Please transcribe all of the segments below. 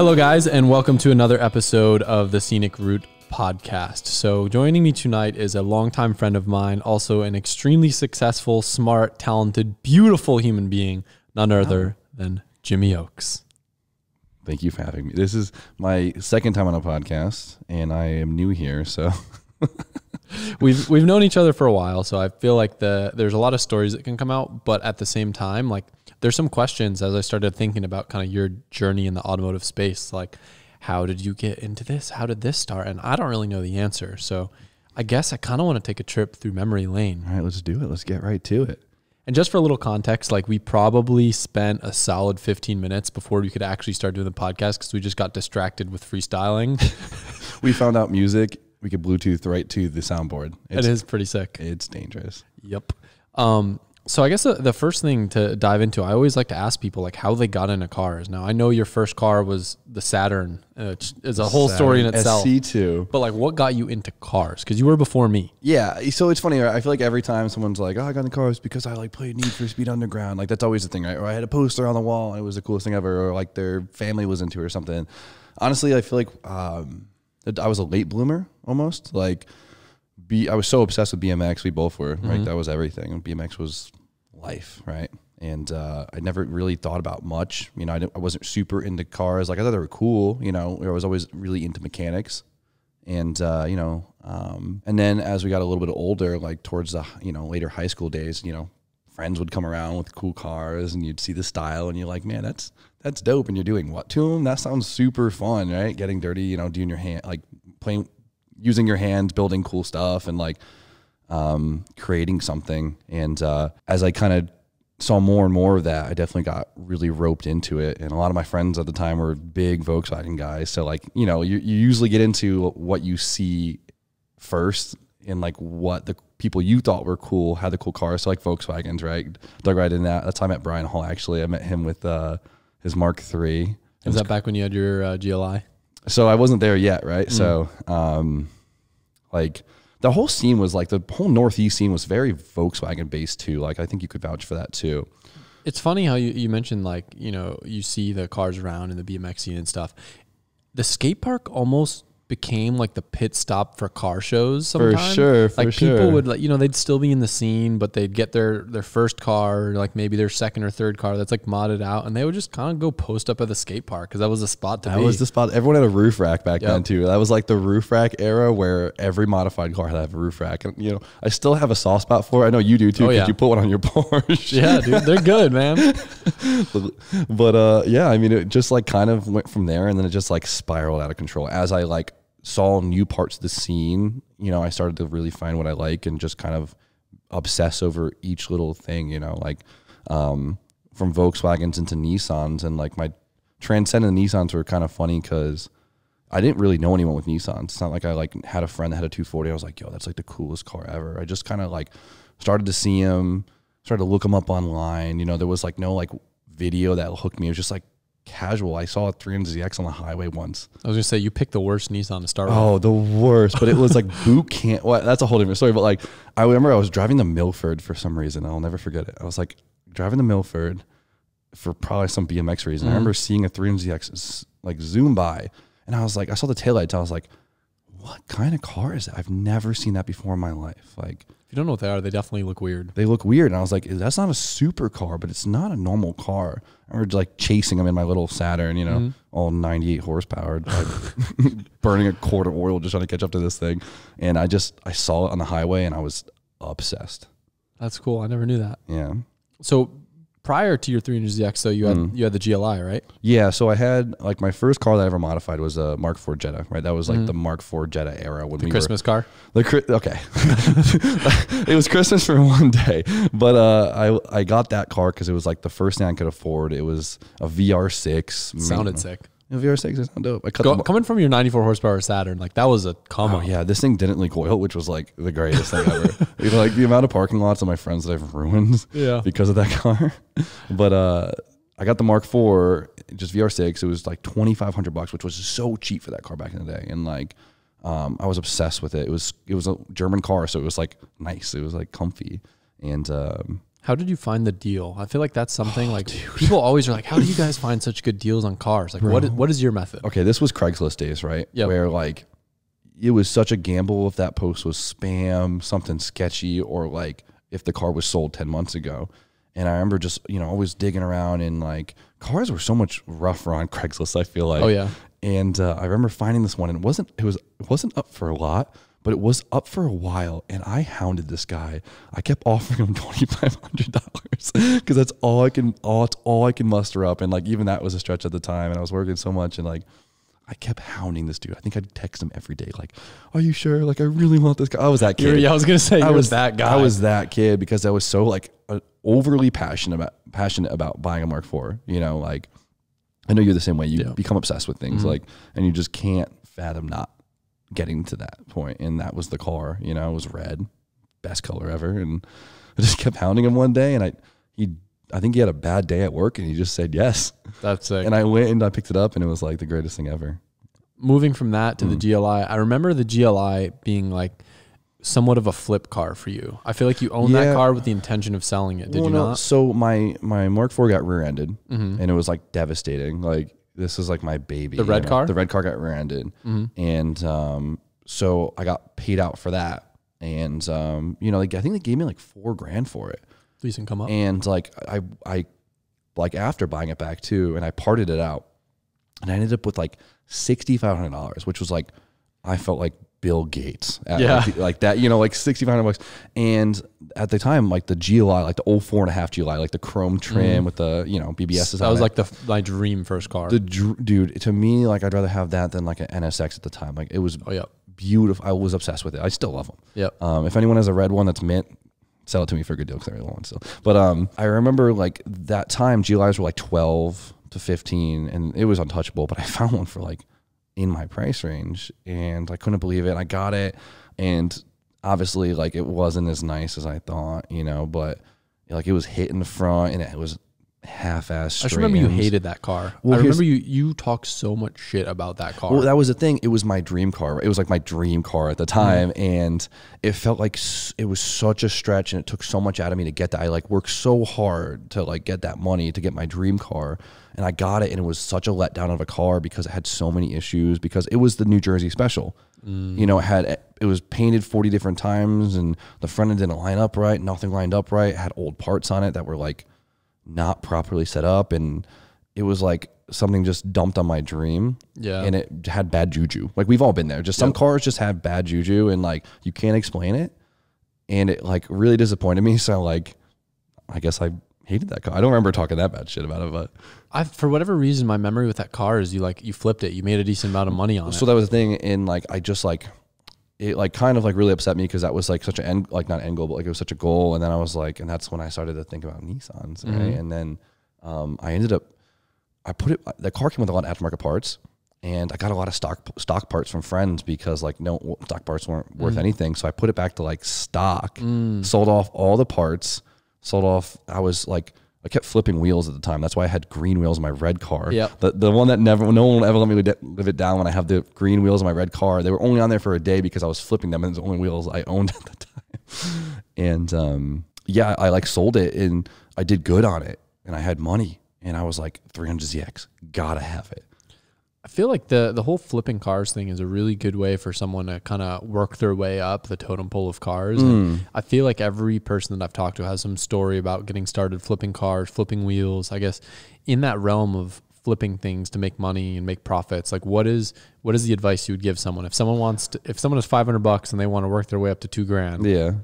Hello, guys, and welcome to another episode of the Scenic Route podcast. So joining me tonight is a longtime friend of mine, also an extremely successful, smart, talented, beautiful human being, none other than Jimmy Oakes. Thank you for having me. This is my second time on a podcast, and I am new here, so... We've known each other for a while, so I feel like there's a lot of stories that can come out, but at the same time, like there's some questions as I started thinking about kind of your journey in the automotive space, like how did you get into this? How did this start? And I don't really know the answer. So I guess I kind of want to take a trip through memory lane. All right, let's do it. Let's get right to it. And just for a little context, like we probably spent a solid 15 minutes before we could actually start doing the podcast because we just got distracted with freestyling. We found out music. We could Bluetooth right to the soundboard. It is pretty sick. It's dangerous. Yep. So I guess the first thing to dive into, I always like to ask people like how they got into cars. Now I know your first car was the Saturn. It's a whole story in itself. SC2. But like what got you into cars? Because you were before me. Yeah. So it's funny. Right? I feel like every time someone's like, oh, I got into cars because I like played Need for Speed Underground. Like that's always the thing, right? Or I had a poster on the wall and it was the coolest thing ever. Or like their family was into it or something. Honestly, I feel like I was a late bloomer almost. Like I was so obsessed with BMX. We both were, right? That was everything. And BMX was life, right? And I never really thought about much. You know, I wasn't super into cars. Like I thought they were cool. You know, I was always really into mechanics. And, and then as we got a little bit older, like towards the, later high school days, friends would come around with cool cars and you'd see the style and you're like, man, that's dope. And you're doing what to them? That sounds super fun, right? Getting dirty, doing your hand, like playing, using your hands, building cool stuff and like creating something. And as I kind of saw more and more of that, I definitely got really roped into it. And a lot of my friends at the time were big Volkswagen guys. So like, you usually get into what you see first and like what the people you thought were cool had the cool cars. So like Volkswagens, right? Dug right in that. That's how I met Brian Hall, actually. I met him with his Mark III. Was that back when you had your GLI? So I wasn't there yet, right? So like the whole scene was like, the whole Northeast scene was very Volkswagen based too. Like I think you could vouch for that too. It's funny how you mentioned like, you see the cars around in the BMX scene and stuff. The skate park almost became like the pit stop for car shows sometimes. For sure. Like people would like, they'd still be in the scene, but they'd get their first car, like maybe their second or third car that's like modded out, and they would just kind of go post up at the skate park because that was the spot to be. That was the spot. Everyone had a roof rack back then too. That was like the roof rack era where every modified car had to have a roof rack. And I still have a soft spot for it. I know you do too, because you put one on your Porsche. Yeah, dude, they're good, man. But yeah, I mean, it just like kind of went from there, and then it just like spiraled out of control as I like saw new parts of the scene. I started to really find what I like and just kind of obsess over each little thing, like from Volkswagens into Nissans. And like my transcendent Nissans were kind of funny because I didn't really know anyone with Nissans. It's not like I like had a friend that had a 240. I was like, yo, that's like the coolest car ever. I just kind of like started to see them, started to look them up online. There was like no like video that hooked me. It was just like casual. I saw a 300ZX on the highway once. I was gonna say you picked the worst Nissan to start with. Oh, the worst. But it was like boot camp. Well, that's a whole different story. But like I remember I was driving to Milford for some reason. I'll never forget it. I was like driving to Milford for probably some BMX reason. I remember seeing a 300ZX like zoom by, and I was like, I saw the taillights. I was like, what kind of car is that? I've never seen that before in my life. Like, if you don't know what they are, they definitely look weird. They look weird. And I was like, that's not a super car, but it's not a normal car. I remember like chasing them in my little Saturn, all 98 horsepower, like burning a quart of oil just trying to catch up to this thing. And I saw it on the highway and I was obsessed. That's cool. I never knew that. Yeah. So prior to your 300ZX, though, you had the GLI, right? Yeah. So I had like my first car that I ever modified was a Mark IV Jetta, right? That was like the Mark IV Jetta era. When the Christmas car? Okay. It was Christmas for one day, but I got that car because it was like the first thing I could afford. It was a VR6. Sounded sick. A VR6 is not dope. Coming from your 94 horsepower Saturn, like that was a come on. Yeah, this thing didn't leak oil, which was like the greatest thing ever. Like the amount of parking lots of my friends that I've ruined because of that car. But I got the Mark IV, just VR6. It was like $2,500, which was so cheap for that car back in the day. And like I was obsessed with it. It was a German car, so it was like nice. It was like comfy. And How did you find the deal? I feel like that's something like people always are like, how do you guys find such good deals on cars? Like what is your method? Okay, this was Craigslist days, right? Yep. Where like it was such a gamble if that post was spam, something sketchy, or like if the car was sold 10 months ago. And I remember just, always digging around, and like cars were so much rougher on Craigslist, I feel like. Oh yeah. And I remember finding this one, and it wasn't up for a lot, but it was up for a while. And I hounded this guy. I kept offering him $2,500 because that's all I can muster up. And like even that was a stretch at the time. And I was working so much, and like I kept hounding this dude. I think I'd text him every day, like, "Are you sure? Like, I really want this guy." I was that kid. Yeah, I was gonna say I was that guy. I was that kid because I was so like overly passionate about buying a Mark IV. Like I know you're the same way. You become obsessed with things, like, and you just can't fathom not getting to that point. And that was the car. It was red, best color ever, and I just kept hounding him one day, and I think he had a bad day at work, and he just said yes. That's sick. And I went and I picked it up, and it was like the greatest thing ever. Moving from that to the GLI, I remember the GLI being like somewhat of a flip car for you. I feel like you owned that car with the intention of selling it. Did you not? So my Mark IV got rear-ended, and it was like devastating. Like this is like my baby. The red car? The red car got rear-ended, and so I got paid out for that. And like I think they gave me like $4,000 for it. Decent come up. And like I like after buying it back too, and I parted it out, and I ended up with like $6,500, which was like I felt like Bill Gates like that, like $6,500. And at the time, like the GLI, like the old 4.5 GLI, like the chrome trim with the BBS. That was like my dream first car. Dude, to me, like I'd rather have that than like an NSX at the time. Like it was beautiful. I was obsessed with it. I still love them. Yep. If anyone has a red one that's mint, sell it to me for a good deal because I really want one still. But I remember like that time GLIs were like 12 to 15, and it was untouchable. But I found one for like in my price range, and I couldn't believe it. I got it, and obviously like it wasn't as nice as I thought, but like it was hit in the front, and it was half-assed. I just remember you hated that car. I remember you talked so much shit about that car. Well, that was the thing. It was my dream car. It was like my dream car at the time, and it felt like it was such a stretch, and it took so much out of me to get that. I like worked so hard to like get that money to get my dream car, and I got it, and it was such a letdown of a car because it had so many issues, because it was the New Jersey Special. It was painted 40 different times, and the front end didn't line up right. Nothing lined up right. It had old parts on it that were like not properly set up, and it was like something just dumped on my dream. Yeah. And it had bad juju. Like we've all been there. Just some cars just have bad juju, and like you can't explain it. And it like really disappointed me. So like I guess I hated that car. I don't remember talking that bad shit about it, but for whatever reason, my memory with that car is you flipped it. You made a decent amount of money on it. So that was the thing. And like I just like it like kind of like really upset me because that was like such an end, like not end goal, but like it was such a goal. And then I was like, and that's when I started to think about Nissans, right? And then I ended up, the car came with a lot of aftermarket parts, and I got a lot of stock parts from friends because like no stock parts weren't worth anything. So I put it back to like stock, sold off all the parts, I kept flipping wheels at the time. That's why I had green wheels in my red car. Yeah. The one that no one will ever let me live it down when I have the green wheels in my red car. They were only on there for a day because I was flipping them, and it's the only wheels I owned at the time. And I like sold it, and I did good on it, and I had money, and I was like 300ZX, gotta have it. I feel like the whole flipping cars thing is a really good way for someone to kind of work their way up the totem pole of cars. And I feel like every person that I've talked to has some story about getting started flipping cars, flipping wheels. I guess in that realm of flipping things to make money and make profits, like what is the advice you would give someone if someone has $500 and they want to work their way up to $2,000? Yeah,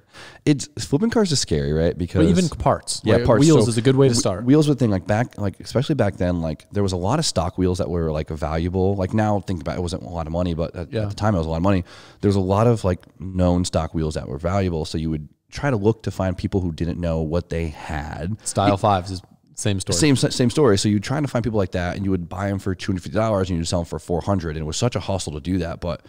it's flipping cars is scary, right? Because but even parts, yeah, right? parts. Wheels is a good way to start. Wheels would thing especially back then, like there was a lot of stock wheels that were like valuable. Like now, think about it, wasn't a lot of money, but at the time it was a lot of money. There was a lot of like known stock wheels that were valuable, so you would try to look to find people who didn't know what they had. Style 5s is same story. Same story. So you'd try to find people like that, and you would buy them for $250 and you'd sell them for $400. And it was such a hustle to do that, but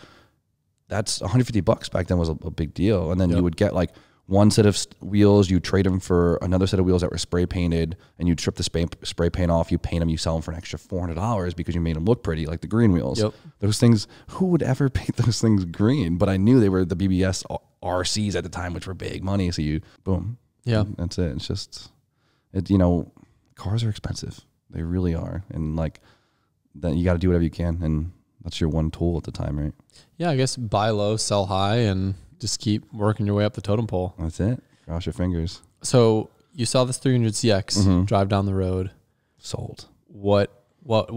that's $150 back then was a big deal. And then you would get like one set of wheels, you trade them for another set of wheels that were spray painted, and you strip the spray paint off, you paint them, you sell them for an extra $400 because you made them look pretty, like the green wheels. Those things, who would ever paint those things green? But I knew they were the BBS RCs at the time, which were big money. So you, boom. Yeah. And that's it. It's just, cars are expensive. They really are. And like, then you got to do whatever you can. And that's your one tool at the time, right? Yeah, I guess buy low, sell high, and just keep working your way up the totem pole. That's it. Cross your fingers. So you saw this 300CX drive down the road. Sold. What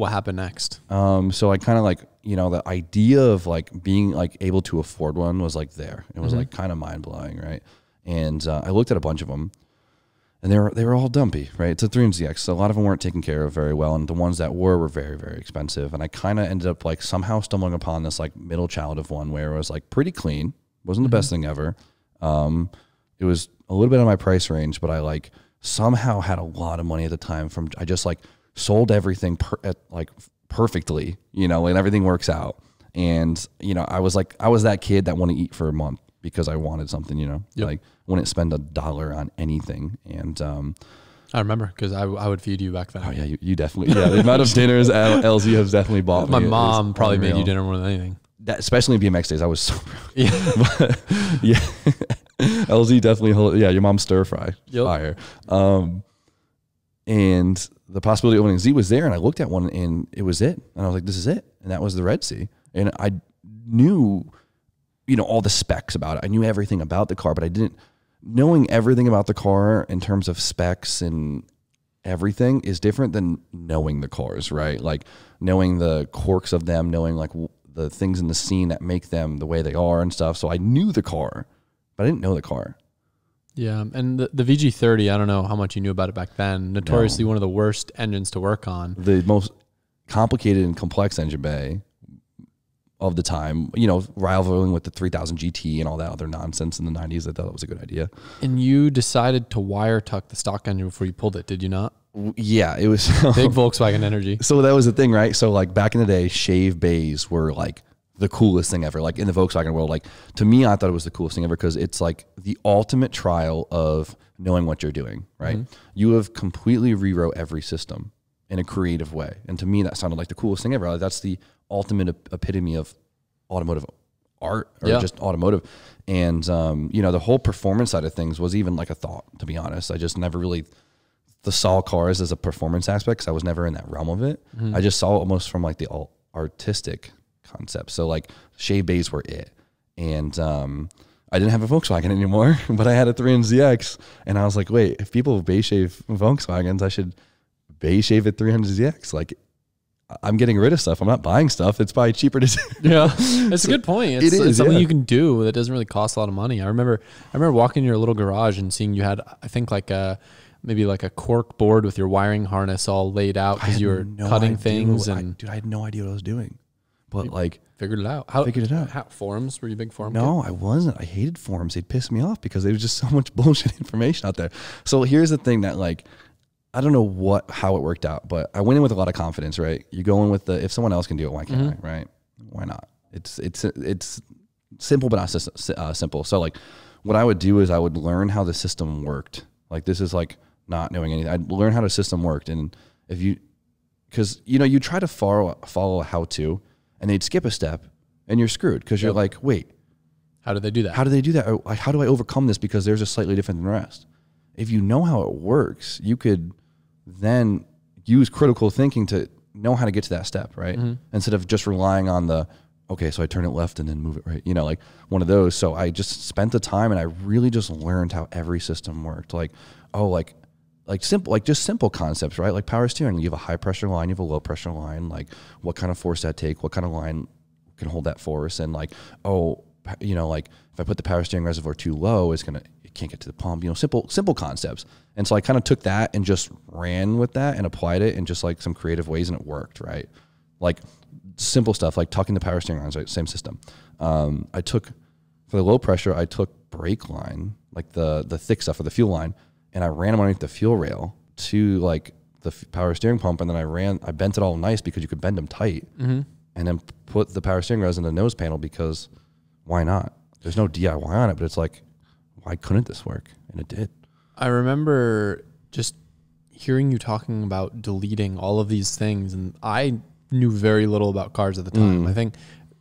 happened next? So I kind of like, the idea of like being like able to afford one was like there. It was like kind of mind blowing, right? And I looked at a bunch of them, and they were all dumpy, right? It's a 300ZX, so a lot of them weren't taken care of very well, and the ones that were very, very expensive. And I kind of ended up like somehow stumbling upon this like middle child of one where it was like pretty clean, wasn't the best thing ever. It was a little bit on my price range, but I like somehow had a lot of money at the time from I just like sold everything perfectly, and everything works out. And I was that kid that wanted to eat for a month because I wanted something, like wouldn't spend $1 on anything. And I remember because I would feed you back then. oh yeah, you definitely, the amount of dinners LZ has definitely bought My me. mom probably made you unreal. dinner more than anything. That, especially in BMX days, I was so proud. Yeah. But, yeah. LZ definitely, your mom's stir fry, fire. And the possibility of owning Z was there, and I looked at one, and it was it. And I was like, this is it. And that was the Red Sea. And I knew, all the specs about it. I knew everything about the car, but I didn't, knowing everything about the car in terms of specs and everything is different than knowing the cars, right? Like knowing the quirks of them, knowing like the things in the scene that make them the way they are and stuff. So I knew the car, but I didn't know the car. Yeah, and the VG30, I don't know how much you knew about it back then. Notoriously one of the worst engines to work on. The most complicated and complex engine bay of the time, rivaling with the 3000 GT and all that other nonsense in the 90s. I thought that was a good idea. And you decided to wire tuck the stock engine before you pulled it, did you not? Yeah, it was Big Volkswagen energy. So that was the thing, right? So like back in the day, shave bays were like the coolest thing ever. Like in the Volkswagen world, like to me, I thought it was the coolest thing ever because it's like the ultimate trial of knowing what you're doing, right? You have completely rewrote every system in a creative way. And to me, that sounded like the coolest thing ever. Like, that's the ultimate epitome of automotive art or just automotive. And, the whole performance side of things was even like a thought, to be honest. I just never really saw cars as a performance aspect because I was never in that realm of it. I just saw it almost from like the artistic concept. So like shave bays were it. And I didn't have a Volkswagen anymore, but I had a 300ZX. And I was like, wait, if people bay shave Volkswagens, I should bay shave a 300ZX. Like I'm getting rid of stuff. I'm not buying stuff. It's probably cheaper to do. Yeah, it's a good point. It's something you can do that doesn't really cost a lot of money. I remember walking in your little garage and seeing you had, I think maybe like a cork board with your wiring harness all laid out because you were cutting things. And I had no idea what I was doing, but like figured it out. How forums? Were you a big forum? No, I wasn't. I hated forums. They'd piss me off because there was just so much bullshit information out there. So here's the thing that like, I don't know how it worked out, but I went in with a lot of confidence, right? You go in with if someone else can do it, why can't I, right? Why not? It's simple, but not simple. So like what I would do is I would learn how the system worked. Like this is like not knowing anything. I'd learn how the system worked. And because you try to follow a how-to and they'd skip a step and you're screwed because you're like, wait. How did they do that? How do they do that? Or how do I overcome this because theirs is slightly different than the rest? If you know how it works, you could then use critical thinking to know how to get to that step, right? Instead of just relying on okay, so I turn it left and then move it right, like one of those. So I just spent the time and I really just learned how every system worked. Like, simple concepts, right? Like power steering, you have a high pressure line, you have a low pressure line, like what kind of force that take, what kind of line can hold that force. And like, like if I put the power steering reservoir too low, it can't get to the pump, simple concepts. And so I kind of took that and just ran with that and applied it in just like some creative ways and it worked, right? Like simple stuff, like tucking the power steering lines, right? Same system. For the low pressure, I took brake line, like the thick stuff for the fuel line, and I ran them underneath the fuel rail to like the power steering pump. And then I bent it all nice because you could bend them tight and then put the power steering rails in the nose panel because why not? There's no DIY on it, but it's like, why couldn't this work? And it did. I remember just hearing you talking about deleting all of these things, and I knew very little about cars at the time. I think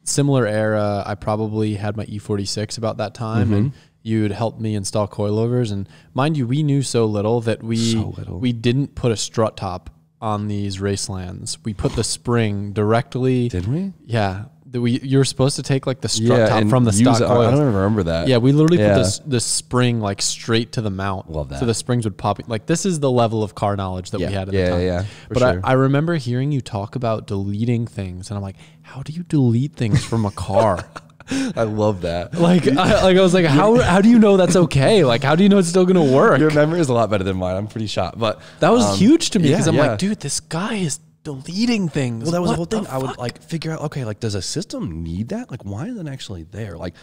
similar era, I probably had my E46 about that time, and you'd help me install coilovers. And mind you, we knew so little that we didn't put a strut top on these Racelands. We put the spring directly. Did we? Yeah. You were supposed to take like the strut top from the stock coil. I don't even remember that. Yeah, we literally put this spring like straight to the mount. Love that. So the springs would pop. Like this is the level of car knowledge that we had at the time. Yeah, But sure. I remember hearing you talk about deleting things, and I'm like, how do you delete things from a car? I love that. I was like, how do you know that's okay? Like, how do you know it's still gonna work? Your memory is a lot better than mine. I'm pretty shocked. But that was huge to me because I'm like, dude, this guy is deleting things. Well, that was the whole thing. I would like figure out, okay, like does a system need that? Like why is it actually there? Like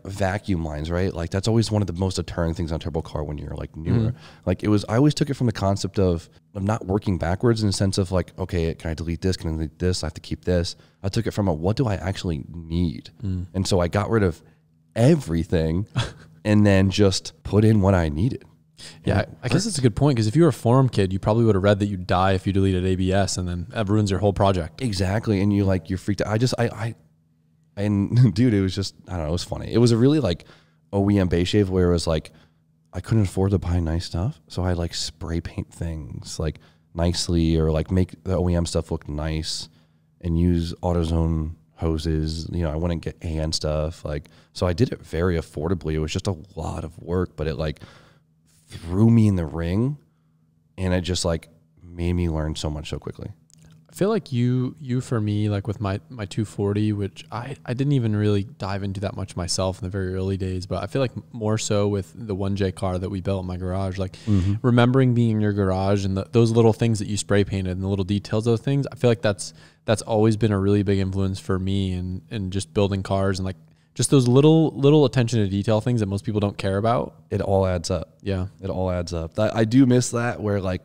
vacuum lines, right? Like that's always one of the most deterring things on a turbo car when you're like newer. Like I always took it from the concept of not working backwards in the sense of like, okay, can I delete this? Can I delete this? I have to keep this. I took it from what do I actually need? And so I got rid of everything and then just put in what I needed. Yeah, I guess it's a good point because if you were a forum kid, you probably would have read that you'd die if you deleted ABS, and then that ruins your whole project. Exactly, and you're freaked out. And dude, it was just, I don't know, it was funny. It was a really like OEM base shave where it was like I couldn't afford to buy nice stuff, so I like spray paint things like nicely or like make the OEM stuff look nice and use AutoZone hoses. You know, I wouldn't get AN stuff like, so I did it very affordably. It was just a lot of work, but it like threw me in the ring, and it just like made me learn so much so quickly. I feel like you for me, like with my 240, which I didn't even really dive into that much myself in the very early days, but I feel like more so with the 1J car that we built in my garage, like remembering being in your garage and those little things that you spray painted and the little details of those things, I feel like that's always been a really big influence for me and just building cars and like just those little attention to detail things that most people don't care about. It all adds up. Yeah. It all adds up. I do miss that where like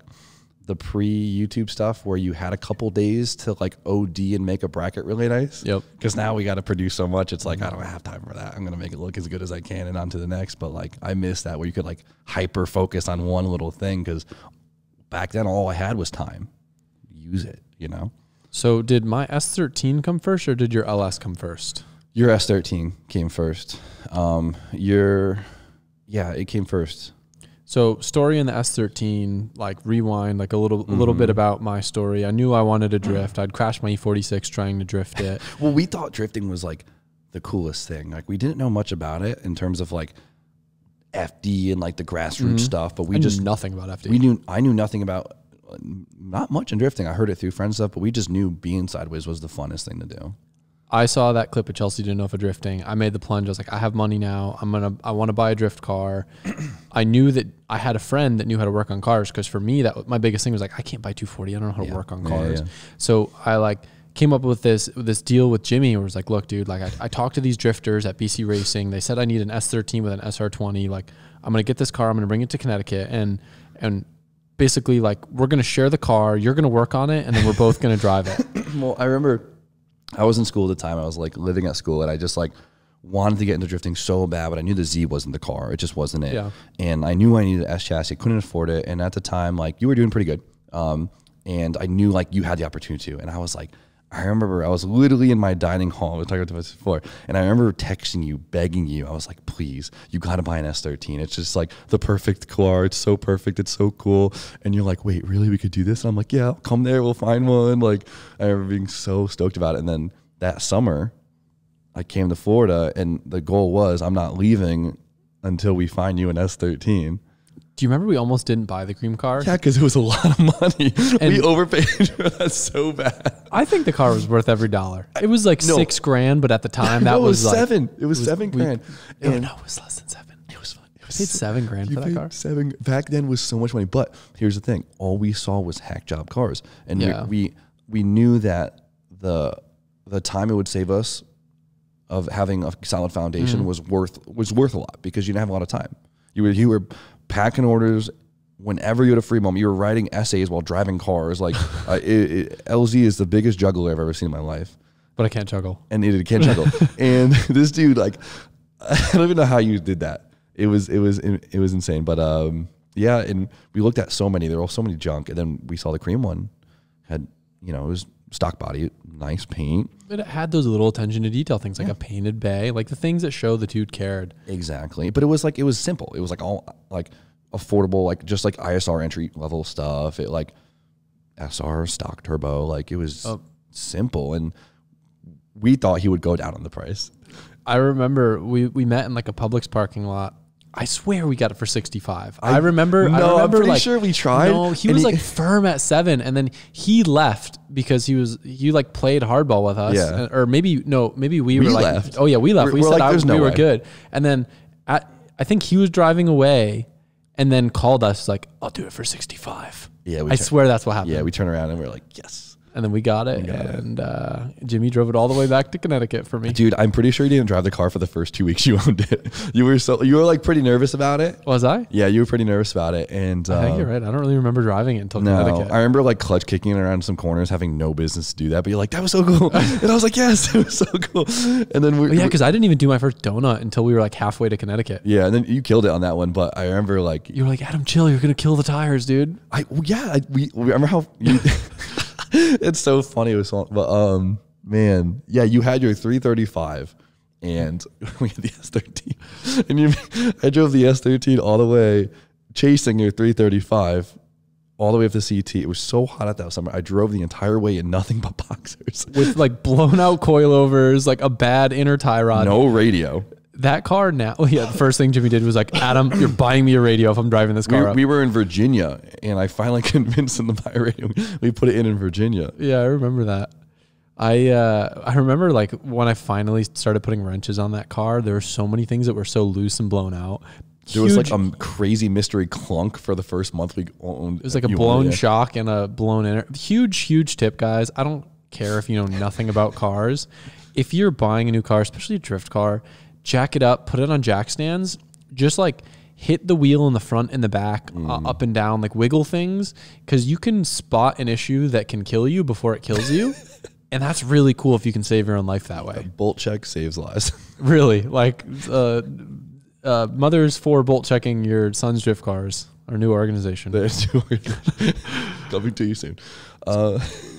the pre-YouTube stuff where you had a couple days to like OD and make a bracket really nice. Yep. Because now we got to produce so much. It's like, I don't have time for that. I'm going to make it look as good as I can and on to the next. But like, I miss that where you could like hyper focus on one little thing. Because back then all I had was time. Use it, you know? So did my S13 come first or did your LS come first? Your S13 came first. It came first. So story in the S13, like rewind, like a little bit about my story. I knew I wanted to drift. I'd crashed my E46 trying to drift it. Well, we thought drifting was like the coolest thing. Like we didn't know much about it in terms of like FD and like the grassroots stuff, but we just knew nothing about FD. I knew nothing about, not much in drifting. I heard it through friends stuff, but we just knew being sideways was the funnest thing to do. I saw that clip of Chelsea didn't know for drifting. I made the plunge. I was like, I have money now. I want to buy a drift car. I knew that I had a friend that knew how to work on cars. Cause for me, my biggest thing was like, I can't buy 240. I don't know how to work on cars. Yeah. So I like came up with this deal with Jimmy where it was like, look, dude, like I talked to these drifters at BC Racing. They said I need an S13 with an SR20. Like I'm going to get this car. I'm going to bring it to Connecticut and basically like, we're going to share the car. You're going to work on it. And then we're both going to drive it. Well, I remember I was in school at the time. I was like living at school and I just like wanted to get into drifting so bad, but I knew the Z wasn't the car. It just wasn't it. Yeah. And I knew I needed an S chassis. I couldn't afford it. And at the time, like you were doing pretty good. And I knew like you had the opportunity to, and I was like, I remember I was literally in my dining hall. I was talking about this before, and I remember texting you, begging you. I was like, please, you got to buy an S13. It's just like the perfect car. It's so perfect. It's so cool. And you're like, wait, really? We could do this? And I'm like, yeah, I'll come there. We'll find one. Like, I remember being so stoked about it. And then that summer, I came to Florida, and the goal was I'm not leaving until we find you an S13. Do you remember we almost didn't buy the cream car? Yeah, because it was a lot of money. And we overpaid for that so bad. I think the car was worth every dollar. It was like $6,000, but at the time that was like seven. It was $7,000. No, it was less than seven. It was fun. It was paid $7,000 for that car. $7,000 back then was so much money. But here's the thing: all we saw was hack job cars, and we knew that the time it would save us of having a solid foundation was worth a lot because you didn't have a lot of time. You were packing orders whenever you had a free moment. You were writing essays while driving cars. Like LZ is the biggest juggler I've ever seen in my life. But I can't juggle. And he can't juggle. And this dude, like, I don't even know how you did that. It was insane. But yeah, and we looked at so many. There were so many junk, and then we saw the cream one had, it was stock body, nice paint. But it had those little attention to detail things, like a painted bay, like the things that show the dude cared. Exactly. But it was simple. It was like all like affordable, like just like ISR entry level stuff. It like SR stock turbo, like it was simple, and we thought he would go down on the price. I remember we met in like a Publix parking lot. I swear we got it for 65. I remember I'm pretty like, sure we tried. No, he was like firm at 7, and then he left because he like played hardball with us. Yeah. Or maybe we were like, left. oh yeah, we left. We said like, we were way. good. And then I think he was driving away and then called us like, I'll do it for 65. Yeah, I swear that's what happened. Yeah, we turned around and we were like, yes. And then we got it, and Jimmy drove it all the way back to Connecticut for me. Dude, I'm pretty sure you didn't drive the car for the first 2 weeks you owned it. You were like pretty nervous about it. Was I? Yeah, you were pretty nervous about it. And I think you're right. I don't really remember driving it until Connecticut. I remember like clutch kicking it around some corners, having no business to do that. But you're like, that was so cool. And I was like, yes, it was so cool. And then because I didn't even do my first donut until we were like halfway to Connecticut. Yeah, and then you killed it on that one. But I remember like you were like, Adam, chill. You're gonna kill the tires, dude. We remember how you. It's so funny. It was fun. But man, yeah, you had your 335 and we had the S13. And I drove the S13 all the way chasing your 335 all the way up to CT. It was so hot out that summer. I drove the entire way in nothing but boxers. With like blown out coilovers, like a bad inner tie rod. No radio. That car now, the first thing Jimmy did was like, Adam, you're buying me a radio if I'm driving this car up. We were in Virginia, and I finally convinced him to buy a radio. We put it in Virginia. Yeah, I remember that. I remember like when I finally started putting wrenches on that car, there were so many things that were so loose and blown out. There was like a crazy mystery clunk for the first month we owned. It was like a blown shock and a blown inner. Huge tip, guys. I don't care if you know nothing about cars. If you're buying a new car, especially a drift car, jack it up, put it on jack stands, just like hit the wheel in the front and the back, up and down, like wiggle things, because you can spot an issue that can kill you before it kills you. And that's really cool if you can save your own life that way. Bolt check saves lives. Really, like mothers for bolt checking your son's drift cars, our new organization. There's coming to you soon.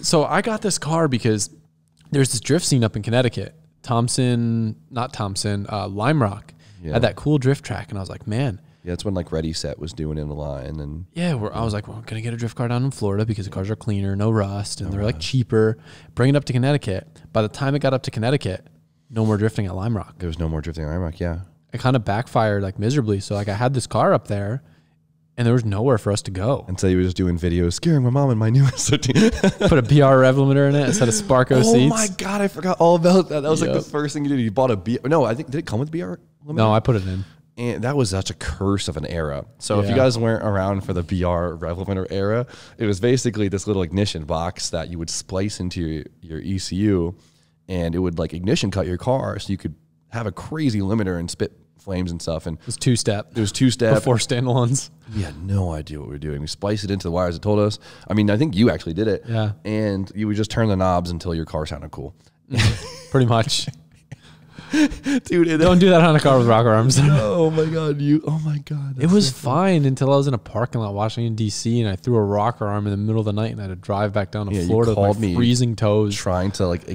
So I got this car because there's this drift scene up in Connecticut. Lime Rock had that cool drift track, and I was like, man. Yeah, it's when like Ready Set was doing it in the line, and I was like, well, I'm gonna get a drift car down in Florida because the cars are cleaner, no rust, and they're like cheaper. Bring it up to Connecticut. By the time it got up to Connecticut, no more drifting at Lime Rock. There was no more drifting at Lime Rock. Yeah, it kind of backfired like miserably. So like I had this car up there, and there was nowhere for us to go. And so you were just doing videos, scaring my mom in my new S13. Put a BR rev limiter in it instead of Sparco seats. Oh my God, I forgot all about that. That was like the first thing you did. You bought a BR. No, I think, did it come with BR limiter? No, I put it in. And that was such a curse of an era. So if you guys weren't around for the BR rev limiter era, it was basically this little ignition box that you would splice into your ECU, and it would like ignition cut your car so you could have a crazy limiter and spit flames and stuff. And it was two-step. It was two-step. Before standalones. We had no idea what we were doing. We spliced it into the wires. It told us. I mean, I think you actually did it. Yeah. And you would just turn the knobs until your car sounded cool. Pretty much. Dude, don't do that on a car with rocker arms. Oh my God, oh my God. It was fine until I was in a parking lot Washington D.C. and I threw a rocker arm in the middle of the night and I had to drive back down to Florida with my freezing toes, trying to like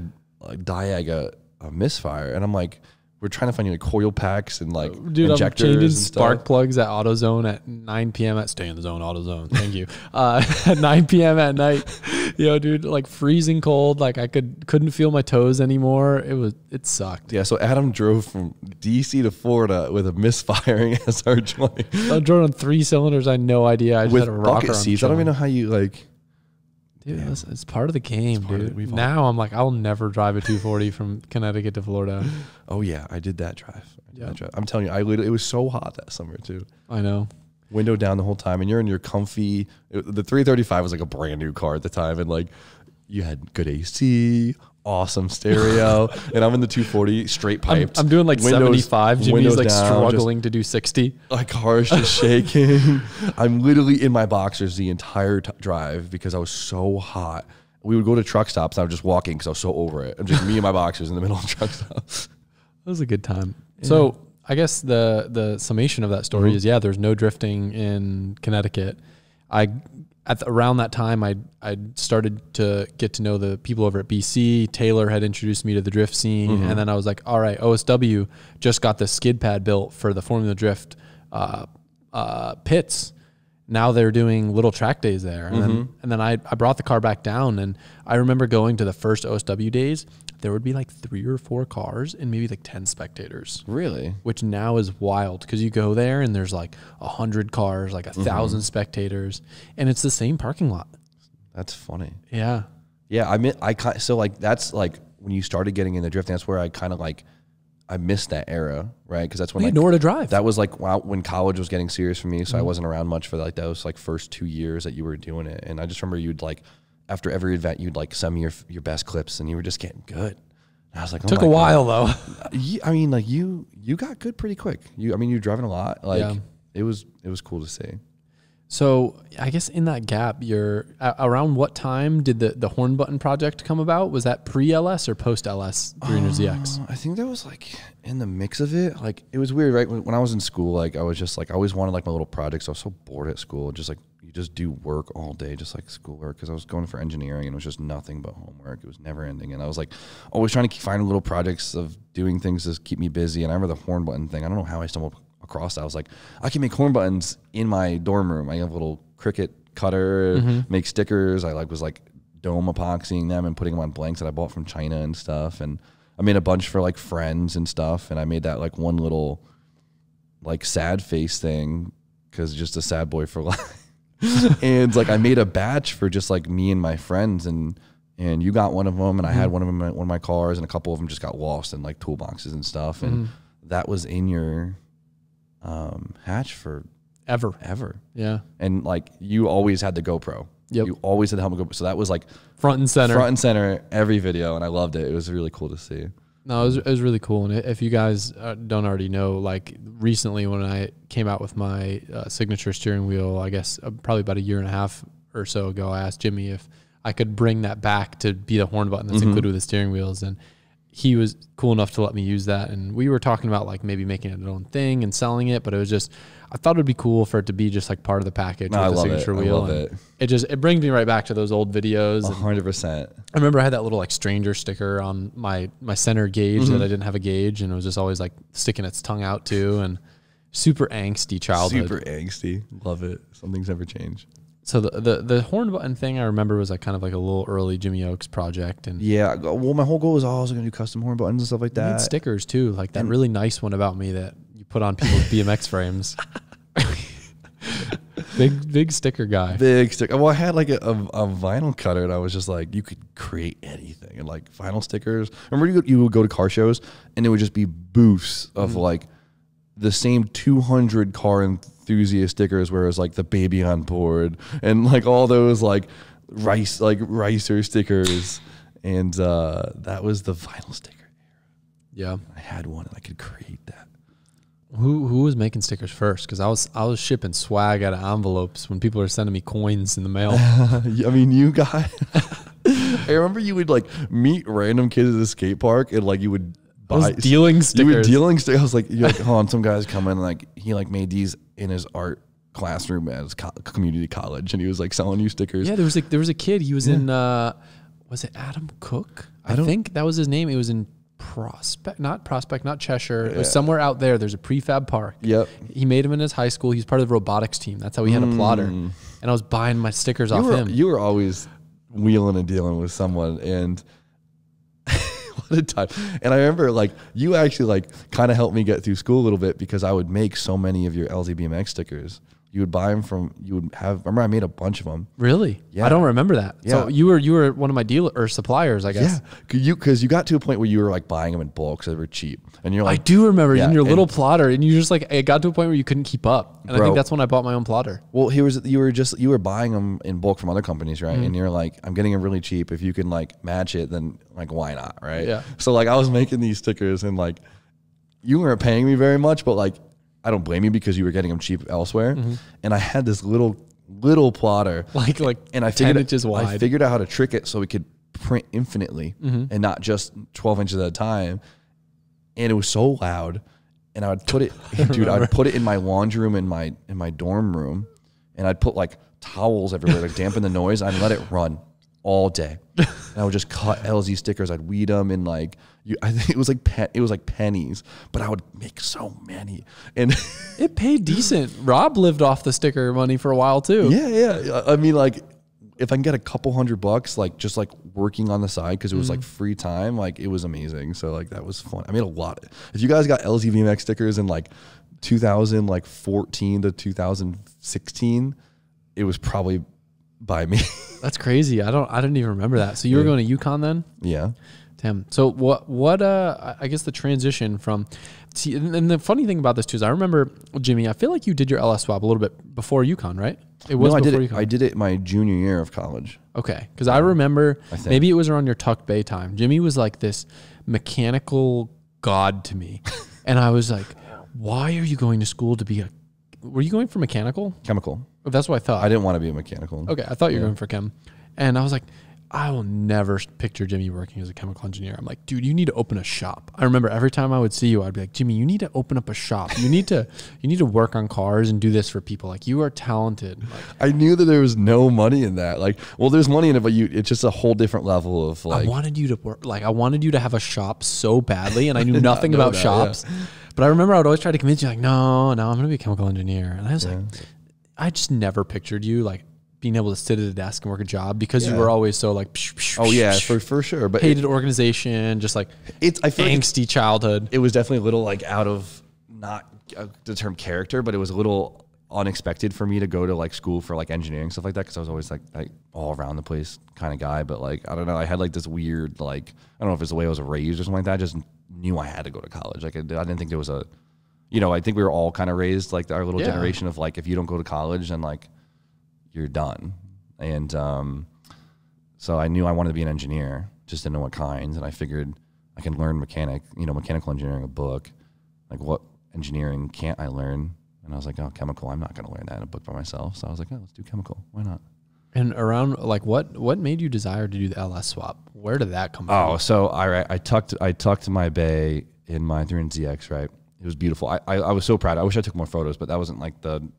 diag a misfire, and I'm like, we're trying to find like coil packs and like injectors. I'm changing spark plugs at AutoZone at 9 p.m. at Stay in the Zone AutoZone. Thank you. At 9 p.m. at night, dude, like freezing cold. Like I couldn't feel my toes anymore. It sucked. Yeah. So Adam drove from DC to Florida with a misfiring SR20. I drove on 3 cylinders. I had no idea. I just had a rocker arm. Seats. I don't even know how you like. Dude, it's part of the game, dude. Now I'm like, I'll never drive a 240 from Connecticut to Florida. Oh yeah, I did that drive. I'm telling you, it was so hot that summer too. I know. Window down the whole time, and you're in your comfy. The 335 was like a brand new car at the time, and like you had good AC, awesome stereo, and I'm in the 240 straight piped. I'm doing like 75. Jimmy's like struggling to do 60. My car's just shaking. I'm literally in my boxers the entire drive because I was so hot. We would go to truck stops. And I was just walking because I was so over it. I'm just me and my boxers in the middle of truck stops. That was a good time. Yeah. So I guess the summation of that story is, there's no drifting in Connecticut. around that time, I'd started to get to know the people over at BC. Taylor had introduced me to the drift scene. And then I was like, all right, OSW just got the skid pad built for the Formula Drift pits. Now they're doing little track days there. And then I brought the car back down, and I remember going to the first OSW days. There would be like 3 or 4 cars and maybe like 10 spectators. Really? Which now is wild, because you go there and there's like 100 cars, like 1,000 spectators, and it's the same parking lot. That's funny. Yeah. Yeah, so like that's like when you started getting into drifting, that's where I kind of like I missed that era, right? Because that's when You like, had nowhere to drive. that was like when college was getting serious for me, so I wasn't around much for like those like first 2 years that you were doing it. And I just remember you'd like after every event you'd like send me your best clips, and you were just getting good. And I was like, oh Took my a God. while though. I mean, like you got good pretty quick. You're driving a lot. Like Yeah. it was cool to see. So I guess in that gap, around what time did the Horn Button project come about? Was that pre-LS or post-LS 300ZX? I think that was like in the mix of it. Like it was weird, right? When I was in school, like I was just like I always wanted like my little projects. I was so bored at school. Just like you just do work all day, just like schoolwork. Because I was going for engineering, and it was just nothing but homework. It was never ending, and I was like always trying to find little projects of doing things to keep me busy. And I remember the Horn Button thing. I don't know how I stumbled across that. I was like, I can make horn buttons in my dorm room. I have a little Cricut cutter, make stickers. I was dome epoxying them and putting them on blanks that I bought from China and stuff. And I made a bunch for like friends and stuff. And I made that like one little like sad face thing, because just a sad boy for life. And like I made a batch for just like me and my friends, and you got one of them, and I had one of them in one of my cars, and a couple of them just got lost in like toolboxes and stuff. And that was in your hatch for ever. Yeah. And like you always had the GoPro. Yep. You always had the helmet GoPro. So that was like Front and center every video, and I loved it. It was really cool to see. No, it was really cool. And if you guys don't already know, like recently when I came out with my signature steering wheel, I guess probably about 1.5 years or so ago, I asked Jimmy if I could bring that back to be the horn button that's included with the steering wheels. And he was cool enough to let me use that. And we were talking about like maybe making it our own thing and selling it, but it was just, I thought it would be cool for it to be just like part of the package with the signature wheel. I love it. It brings me right back to those old videos. 100%. I remember I had that little like stranger sticker on my center gauge that I didn't have a gauge, and it was just always like sticking its tongue out too, and super angsty childhood. Super angsty. Love it. Some things never change. So the horn button thing I remember was like kind of like a little early Jimmy Oaks project, and Yeah. Well, my whole goal was always going to do custom horn buttons and stuff like I that. made stickers too, like that really nice one about me that you put on people's BMX frames. Big sticker guy. Big sticker. Well, I had like a vinyl cutter, and I was just like, you could create anything. And like vinyl stickers. Remember you would go to car shows, and it would just be booths of like the same 200 car enthusiast stickers, where it was like the baby on board and like all those like ricer stickers. And that was the vinyl sticker era. Yeah. I had one, and I could create that. Who was making stickers first? Because I was shipping swag out of envelopes when people were sending me coins in the mail. I mean, you guys. I remember you would like meet random kids at the skate park, and like you would buy. I was dealing stickers. You were dealing stickers. I was like, you're like, hold on, some guys come in, like he like made these in his art classroom at his community college, and he was like selling you stickers. Yeah, there was a kid. He was in was it Adam Cook? I think that was his name. It was in not Cheshire. It was somewhere out there. There's a prefab park. Yep. He made him in his high school. He's part of the robotics team. That's how he had a plotter. And I was buying my stickers off him. You were always wheeling and dealing with someone, and what a time. And I remember like you actually like kind of helped me get through school a little bit, because I would make so many of your LZBMX stickers. You would buy them remember I made a bunch of them. Really? Yeah. I don't remember that. Yeah. So you were one of my dealer or suppliers, I guess. Yeah. Because you got to a point where you were like buying them in bulk, so they were cheap. And you're like, I do remember Yeah, in your and- little plotter, and you just like, it got to a point where you couldn't keep up. And I Bro. think that's when I bought my own plotter. well, you were buying them in bulk from other companies, right? And you're like, I'm getting them really cheap. If you can like match it, then like why not, right? Yeah. So like I was making these stickers, and like you weren't paying me very much, but like I don't blame you, because you were getting them cheap elsewhere. And I had this little plotter, Like and I 10 figured inches wide. I figured out how to trick it so we could print infinitely and not just 12 inches at a time. And it was so loud. And I would put it, dude, I'd put it in my laundry room in my dorm room, and I'd put like towels everywhere to dampen the noise. I'd let it run all day. And I would just cut LZ stickers. I'd weed them in like, I think it was like pennies, but I would make so many. And it paid decent. Rob lived off the sticker money for a while too. Yeah. I mean, like, if I can get a couple $100, like just like working on the side, because it was like free time, like it was amazing. So like that was fun. I made a lot. If you guys got LZ VMX stickers in like 2014 to 2016, it was probably by me. That's crazy. I didn't even remember that. So you were going to UConn then? Yeah. Damn. So what I guess the transition from, see, and the funny thing about this too is I remember, Jimmy, I feel like you did your LS swap a little bit before UConn, right? It was before UConn. I did it my junior year of college. Okay. Because I remember, maybe it was around your Tuck Bay time. Jimmy was like this mechanical god to me. And I was like, why are you going to school to be were you going for mechanical? Chemical. Oh, that's what I thought. I didn't want to be a mechanical. Okay. I thought you were going for chem. And I was like, I will never picture Jimmy working as a chemical engineer. I'm like, dude, you need to open a shop. I remember every time I would see you, I'd be like, Jimmy, you need to open up a shop. You need to work on cars and do this for people. Like, you are talented. Like, I knew that there was no money in that. Like, well, there's money in it, but it's just a whole different level of like. I wanted you to work. Like, I wanted you to have a shop so badly, and I knew nothing about shops. Yeah. But I remember I would always try to convince you, like, no, I'm going to be a chemical engineer. And I was like, I just never pictured you like being able to sit at a desk and work a job, because you were always so like, for sure. But hated organization, just like I feel angsty like childhood. It was definitely a little like out of, not the term character, but it was a little unexpected for me to go to like school for like engineering, stuff like that. Cause I was always like all around the place kind of guy. But like, I don't know, I had like this weird, like, I don't know if it's the way I was raised or something like that. I just knew I had to go to college. Like I didn't think there was a, I think we were all kind of raised like our little generation of like, if you don't go to college, then like you're done. And so I knew I wanted to be an engineer, just didn't know what kinds. And I figured I can learn mechanical engineering, a book. Like, what engineering can't I learn? And I was like, oh, chemical, I'm not going to learn that in a book by myself. So I was like, oh, let's do chemical. Why not? And around like what made you desire to do the LS swap? Where did that come from? Oh, so I tucked my bay in my 300ZX, right? It was beautiful. I was so proud. I wish I took more photos, but that wasn't like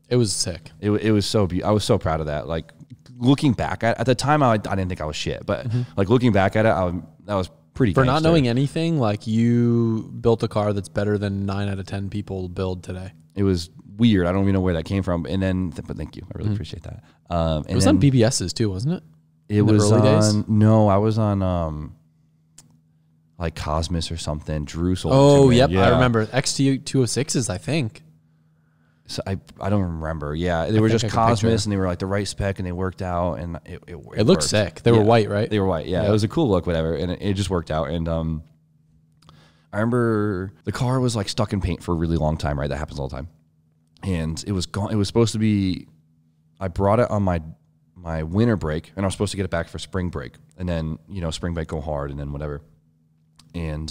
it was sick. It was so I was so proud of that. Like, looking back at the time, I didn't think I was shit, but like looking back at it, that was pretty for gangster. Not knowing anything. Like, you built a car that's better than 9 out of 10 people build today. It was weird. I don't even know where that came from. And then, but thank you. I really appreciate that. It was on BBS's too, wasn't it? It was early days? No, I was on like Cosmos or something. Drew sold it to me. Yep. Yeah. I remember XT206s, I think. So I don't remember. Yeah, they were just Cosmos, and they were like the right spec, and they worked out, and it looked sick. They were white, right? They were white. Yeah, it was a cool look, whatever, and it just worked out. And I remember the car was like stuck in paint for a really long time. Right, that happens all the time. And it was gone. It was supposed to be. I brought it on my winter break, and I was supposed to get it back for spring break, and then spring break go hard, and then whatever. And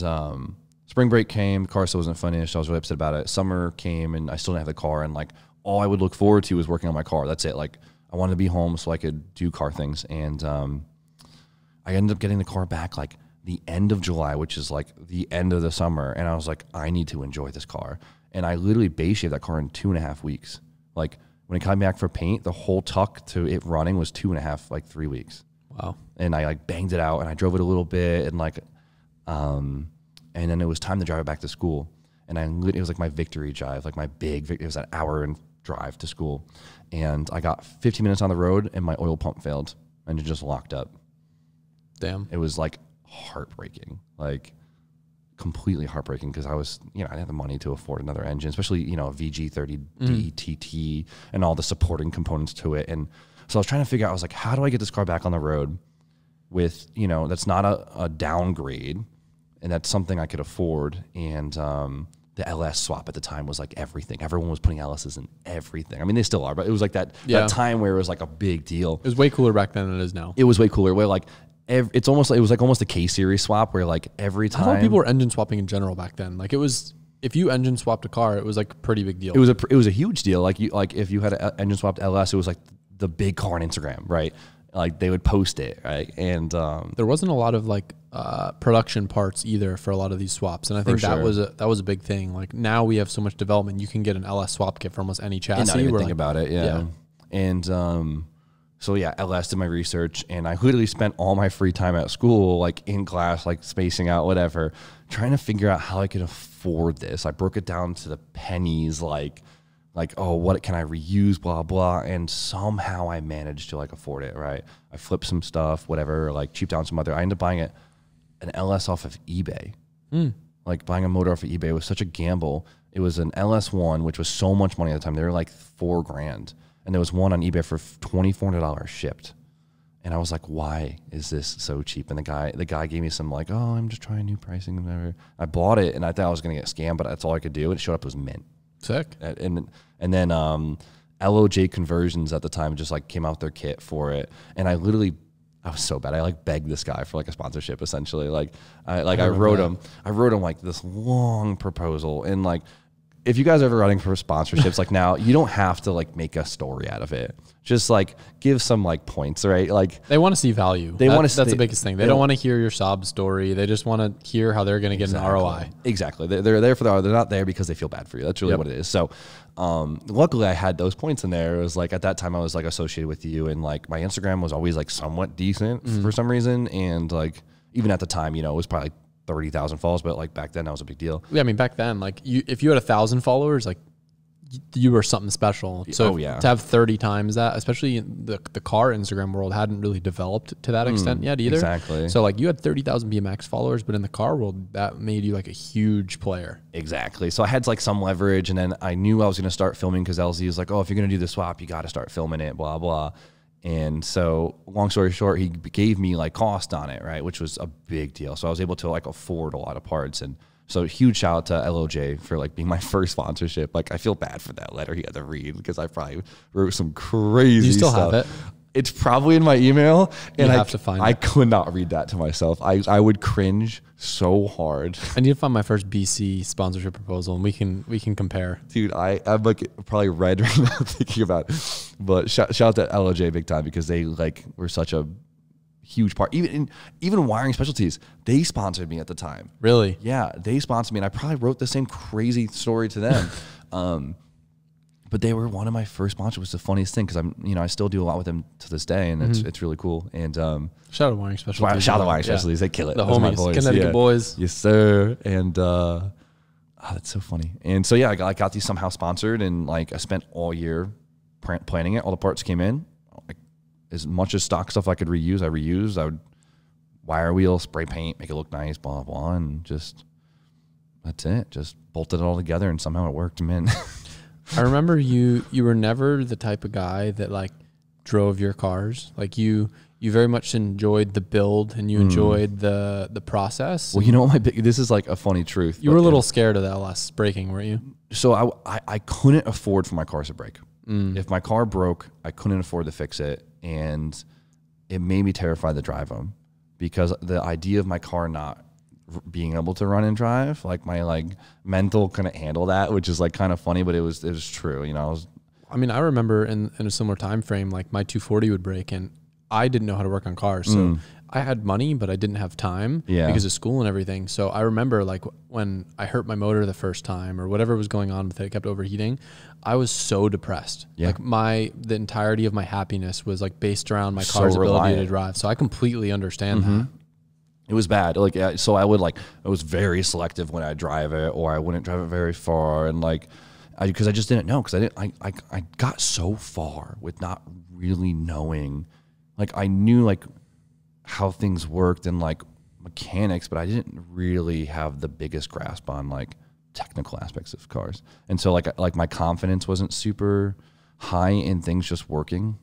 spring break came, the car still wasn't finished. I was really upset about it. Summer came, and I still didn't have the car. And like, all I would look forward to was working on my car. That's it. Like, I wanted to be home so I could do car things. And I ended up getting the car back like the end of July, which is like the end of the summer. And I was like, I need to enjoy this car. And I literally base shaved that car in 2.5 weeks. Like, when it came back for paint, the whole tuck to it running was 2.5, like 3 weeks. Wow. And I like banged it out, and I drove it a little bit, and like, and then it was time to drive it back to school. And it was like my victory drive, like my big, it was an hour and drive to school. And I got 15 minutes on the road, and my oil pump failed, and it just locked up. Damn. It was like heartbreaking, like completely heartbreaking, because I was, I didn't have the money to afford another engine, especially, a VG30D TT and all the supporting components to it. And so I was trying to figure out, I was like, how do I get this car back on the road with, that's not a downgrade, and that's something I could afford. And the LS swap at the time was like everything. Everyone was putting LSs in everything. I mean, they still are, but it was like that time where it was like a big deal. It was way cooler back then than it is now. It was way cooler. Where like, it was like almost a K-series swap, where like every time. I thought people were engine swapping in general back then. Like, it was, if you engine swapped a car, it was like a pretty big deal. It was a huge deal. Like, if you had an engine swapped LS, it was like the big car on Instagram, right? Like, they would post it, right? And there wasn't a lot of like production parts either for a lot of these swaps, and I think that was a big thing. Like, now we have so much development, you can get an LS swap kit for almost any chassis. And not even think about it, yeah. And So yeah, LS did my research, and I literally spent all my free time at school, like in class, like spacing out, whatever, trying to figure out how I could afford this. I broke it down to the pennies, like, oh, what can I reuse, blah, blah. And somehow I managed to like afford it, right? I flipped some stuff, whatever, like cheaped down some other. I ended up buying an LS off of eBay. Like buying a motor off of eBay was such a gamble. It was an LS1, which was so much money at the time. They were like $4,000. And there was one on eBay for $2,400 shipped. And I was like, why is this so cheap? And the guy gave me some like, oh, I'm just trying new pricing and whatever. I bought it and I thought I was going to get scammed, but that's all I could do. And it showed up as mint. Sick. And then LOJ Conversions at the time just like came out with their kit for it. And I was so bad. I like begged this guy for like a sponsorship essentially. I wrote him like this long proposal, and like, if you guys are ever running for sponsorships, like now, you don't have to like make a story out of it. Just like give some like points, right? Like they want to see value. That's the biggest thing. They don't want to hear your sob story. They just want to hear how they're going to get an ROI. Exactly. They're there for the ROI. They're not there because they feel bad for you. That's really what it is. So luckily I had those points in there. It was like at that time I was like associated with you, and like my Instagram was always like somewhat decent for some reason. And like even at the time, it was probably 30,000 follows, but like back then that was a big deal. Yeah, I mean back then, like if you had 1,000 followers, like you were something special. So to have 30 times that, especially in the car Instagram world hadn't really developed to that extent yet either. Exactly. So like you had 30,000 BMX followers, but in the car world that made you like a huge player. Exactly. So I had like some leverage, and then I knew I was going to start filming because LZ was like, oh, if you're going to do the swap, you got to start filming it, blah, blah. And so long story short, he gave me like cost on it, right? Which was a big deal. So I was able to like afford a lot of parts. And so huge shout out to LOJ for like being my first sponsorship. Like I feel bad for that letter he had to read because I probably wrote some crazy stuff. Do you still have it? It's probably in my email, and I have to find it. I could not read that to myself. I would cringe so hard. I need to find my first BC sponsorship proposal, and we can compare. Dude, I'm like probably red right now thinking about it. But shout out to LOJ big time, because they like were such a huge part. Even Wiring Specialties, they sponsored me at the time. Really? Yeah, they sponsored me, and I probably wrote the same crazy story to them. But they were one of my first sponsors, which is the funniest thing, because I still do a lot with them to this day, and it's really cool. And shout out to Wiring Specialties. Shout out to Wiring Specialties, they kill it. The homies, Connecticut boys. Yes, sir. And that's so funny. And so yeah, I got these somehow sponsored, and like I spent all year planning it. All the parts came in, like, as much as stock stuff I could reuse, I reused. I would wire wheel, spray paint, make it look nice, blah blah, and just that's it. Just bolted it all together, and somehow it worked. Man. I remember you were never the type of guy that like drove your cars. Like you very much enjoyed the build, and you enjoyed the process. Well, you know what this is like a funny truth. You were a little scared of the LS breaking, weren't you? So I couldn't afford for my cars to break. If my car broke, I couldn't afford to fix it, and it made me terrified to drive them, because the idea of my car not being able to run and drive, like my like mental couldn't handle that, which is like kind of funny, but it was true. I mean, I remember in a similar time frame, like my 240 would break, and I didn't know how to work on cars. So I had money, but I didn't have time because of school and everything. So I remember like when I hurt my motor the first time, or whatever was going on with it, kept overheating, I was so depressed. Yeah. Like the entirety of my happiness was like based around my car's ability to drive. So I completely understand that. It was bad. Like, so I was very selective when I drive it, or I wouldn't drive it very far. And like, because I just didn't know, because I got so far with not really knowing. Like I knew like how things worked and like mechanics, but I didn't really have the biggest grasp on like technical aspects of cars. And so like my confidence wasn't super high in things just working.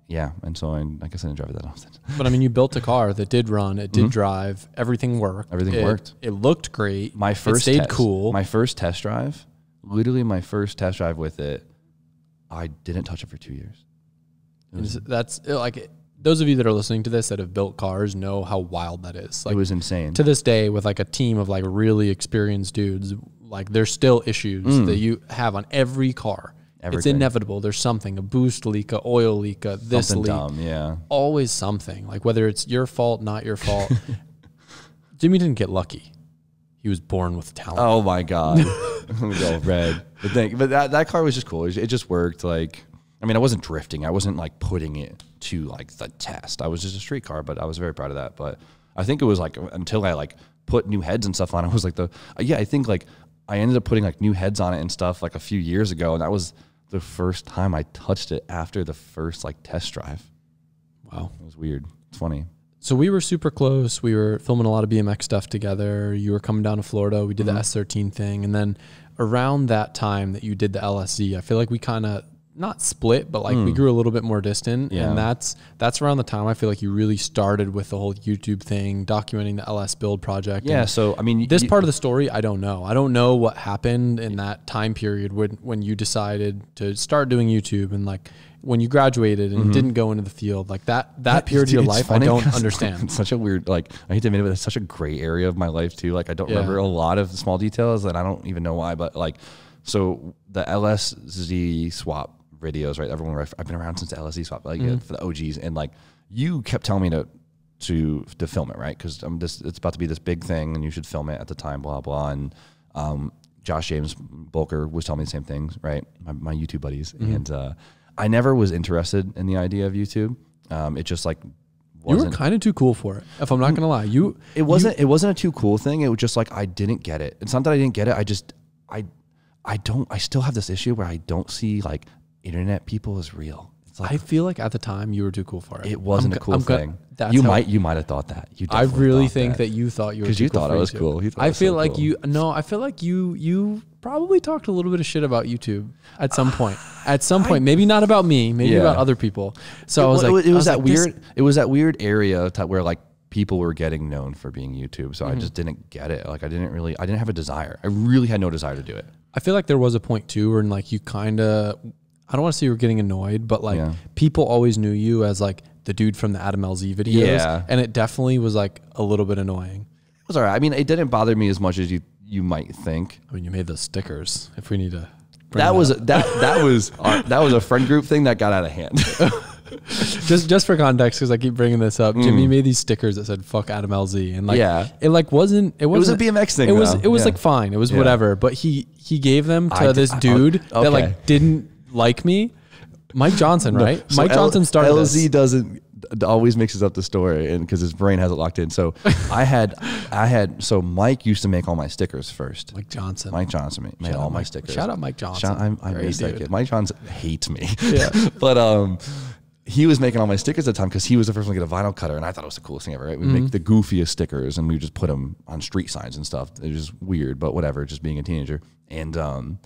Yeah, and so I guess I didn't drive it that often. But I mean, you built a car that did run, it did drive, everything worked. Everything worked. It looked great. It stayed cool. My first test drive, literally my first test drive with it, I didn't touch it for 2 years. That's like, those of you that are listening to this that have built cars know how wild that is. Like, it was insane. To this day, with like a team of like really experienced dudes, like there's still issues that you have on every car. Everything. It's inevitable. There's something, a boost leak, a oil leak, this something leak. Dumb, yeah. Always something. Like whether it's your fault, not your fault. Jimmy didn't get lucky. He was born with talent. Oh my God. Let me go red. But that car was just cool. It just worked. Like I mean, I wasn't drifting. I wasn't like putting it to like the test. I was just a street car, but I was very proud of that. But I think it was like until I like put new heads and stuff on it, was like I think like I ended up putting like new heads on it and stuff like a few years ago. And that was the first time I touched it after the first like test drive. Wow. It was weird. It's funny. So we were super close. We were filming a lot of BMX stuff together. You were coming down to Florida. We did the S13 thing. And then around that time that you did the LSZ, I feel like we kind of not split, but like we grew a little bit more distant. Yeah. And that's around the time I feel like you really started with the whole YouTube thing, documenting the LS build project. Yeah. And So, I mean, this part of the story, I don't know. I don't know what happened in that time period when you decided to start doing YouTube, and like when you graduated and didn't go into the field, like that period of your life, I don't understand. It's such a weird, like, I hate to admit it, but it's such a gray area of my life too. Like, I don't remember a lot of the small details, and I don't even know why, but like, so the LSZ swap videos, right? Everyone, I've been around since the LSZ swap, like for the OGs, and like you kept telling me to film it, right? Because it's about to be this big thing, and you should film it at the time, blah blah. And Josh James Bulker was telling me the same things, right? My YouTube buddies, and I never was interested in the idea of YouTube. It just like you were kind of too cool for it. If I'm not gonna lie, it wasn't a too cool thing. It was just like I didn't get it. It's not that I didn't get it. I still have this issue where I don't see like internet people as real. It's like, I feel like at the time you were too cool for it. It wasn't a cool thing. You might have thought that. I really think that you thought you were, because you thought I was cool. I feel like you probably talked a little bit of shit about YouTube at some point. At some point, maybe not about me, maybe about other people. So I was like, it was that weird area where like people were getting known for being YouTube. So I just didn't get it. Like I didn't have a desire. I really had no desire to do it. I feel like there was a point too where like you kind of, I don't want to say you were getting annoyed, but like people always knew you as like the dude from the Adam LZ videos. Yeah. And it definitely was like a little bit annoying. It was all right. I mean, it didn't bother me as much as you might think. I mean, you made those stickers. If we need to, that was a friend group thing that got out of hand. just for context, because I keep bringing this up, Jimmy made these stickers that said "fuck Adam LZ," and like it wasn't a BMX thing. It was like fine. It was whatever. But he gave them to this dude that like didn't like me. Mike Johnson, right? So Mike Johnson started LZ doesn't always mixes up the story, and because his brain has it locked in. So so Mike used to make all my stickers first. Mike Johnson made all my stickers. Shout out Mike Johnson. I miss that kid. Mike Johnson hates me. Yeah. But he was making all my stickers at the time because he was the first one to get a vinyl cutter, and I thought it was the coolest thing ever. Right? We make the goofiest stickers, and we just put them on street signs and stuff. It was just weird, but whatever. Just being a teenager, and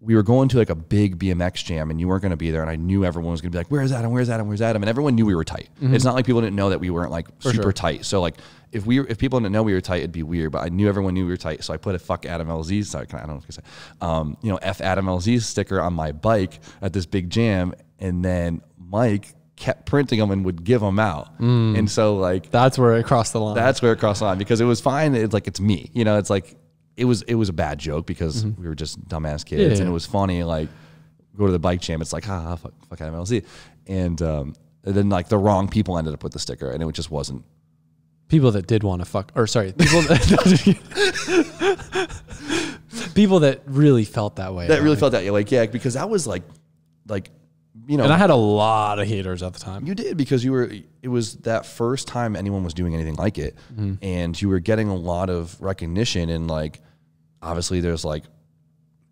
we were going to like a big BMX jam, and you weren't going to be there, and I knew everyone was going to be like, "Where's Adam? Where's Adam? Where's Adam?" And everyone knew we were tight. It's not like people didn't know that we weren't like super tight. So like if people didn't know we were tight, it'd be weird. But I knew everyone knew we were tight, so I put a "fuck Adam LZ." Sorry, I don't know if I can say, F Adam LZ sticker on my bike at this big jam, and then Mike kept printing them and would give them out. And so like that's where it crossed the line. That's where it crossed the line, because it was fine. It's like, it's me, it's like, it was a bad joke because we were just dumbass kids, and it was funny. Like, go to the bike jam, it's like, fuck Adam LZ. And then like the wrong people ended up with the sticker, and it just wasn't. People that did want to fuck, or sorry, people people that really felt that way. That really felt that way. Like, yeah, because that was like, and I had a lot of haters at the time. You did, because it was that first time anyone was doing anything like it. And you were getting a lot of recognition, and like, obviously there's like,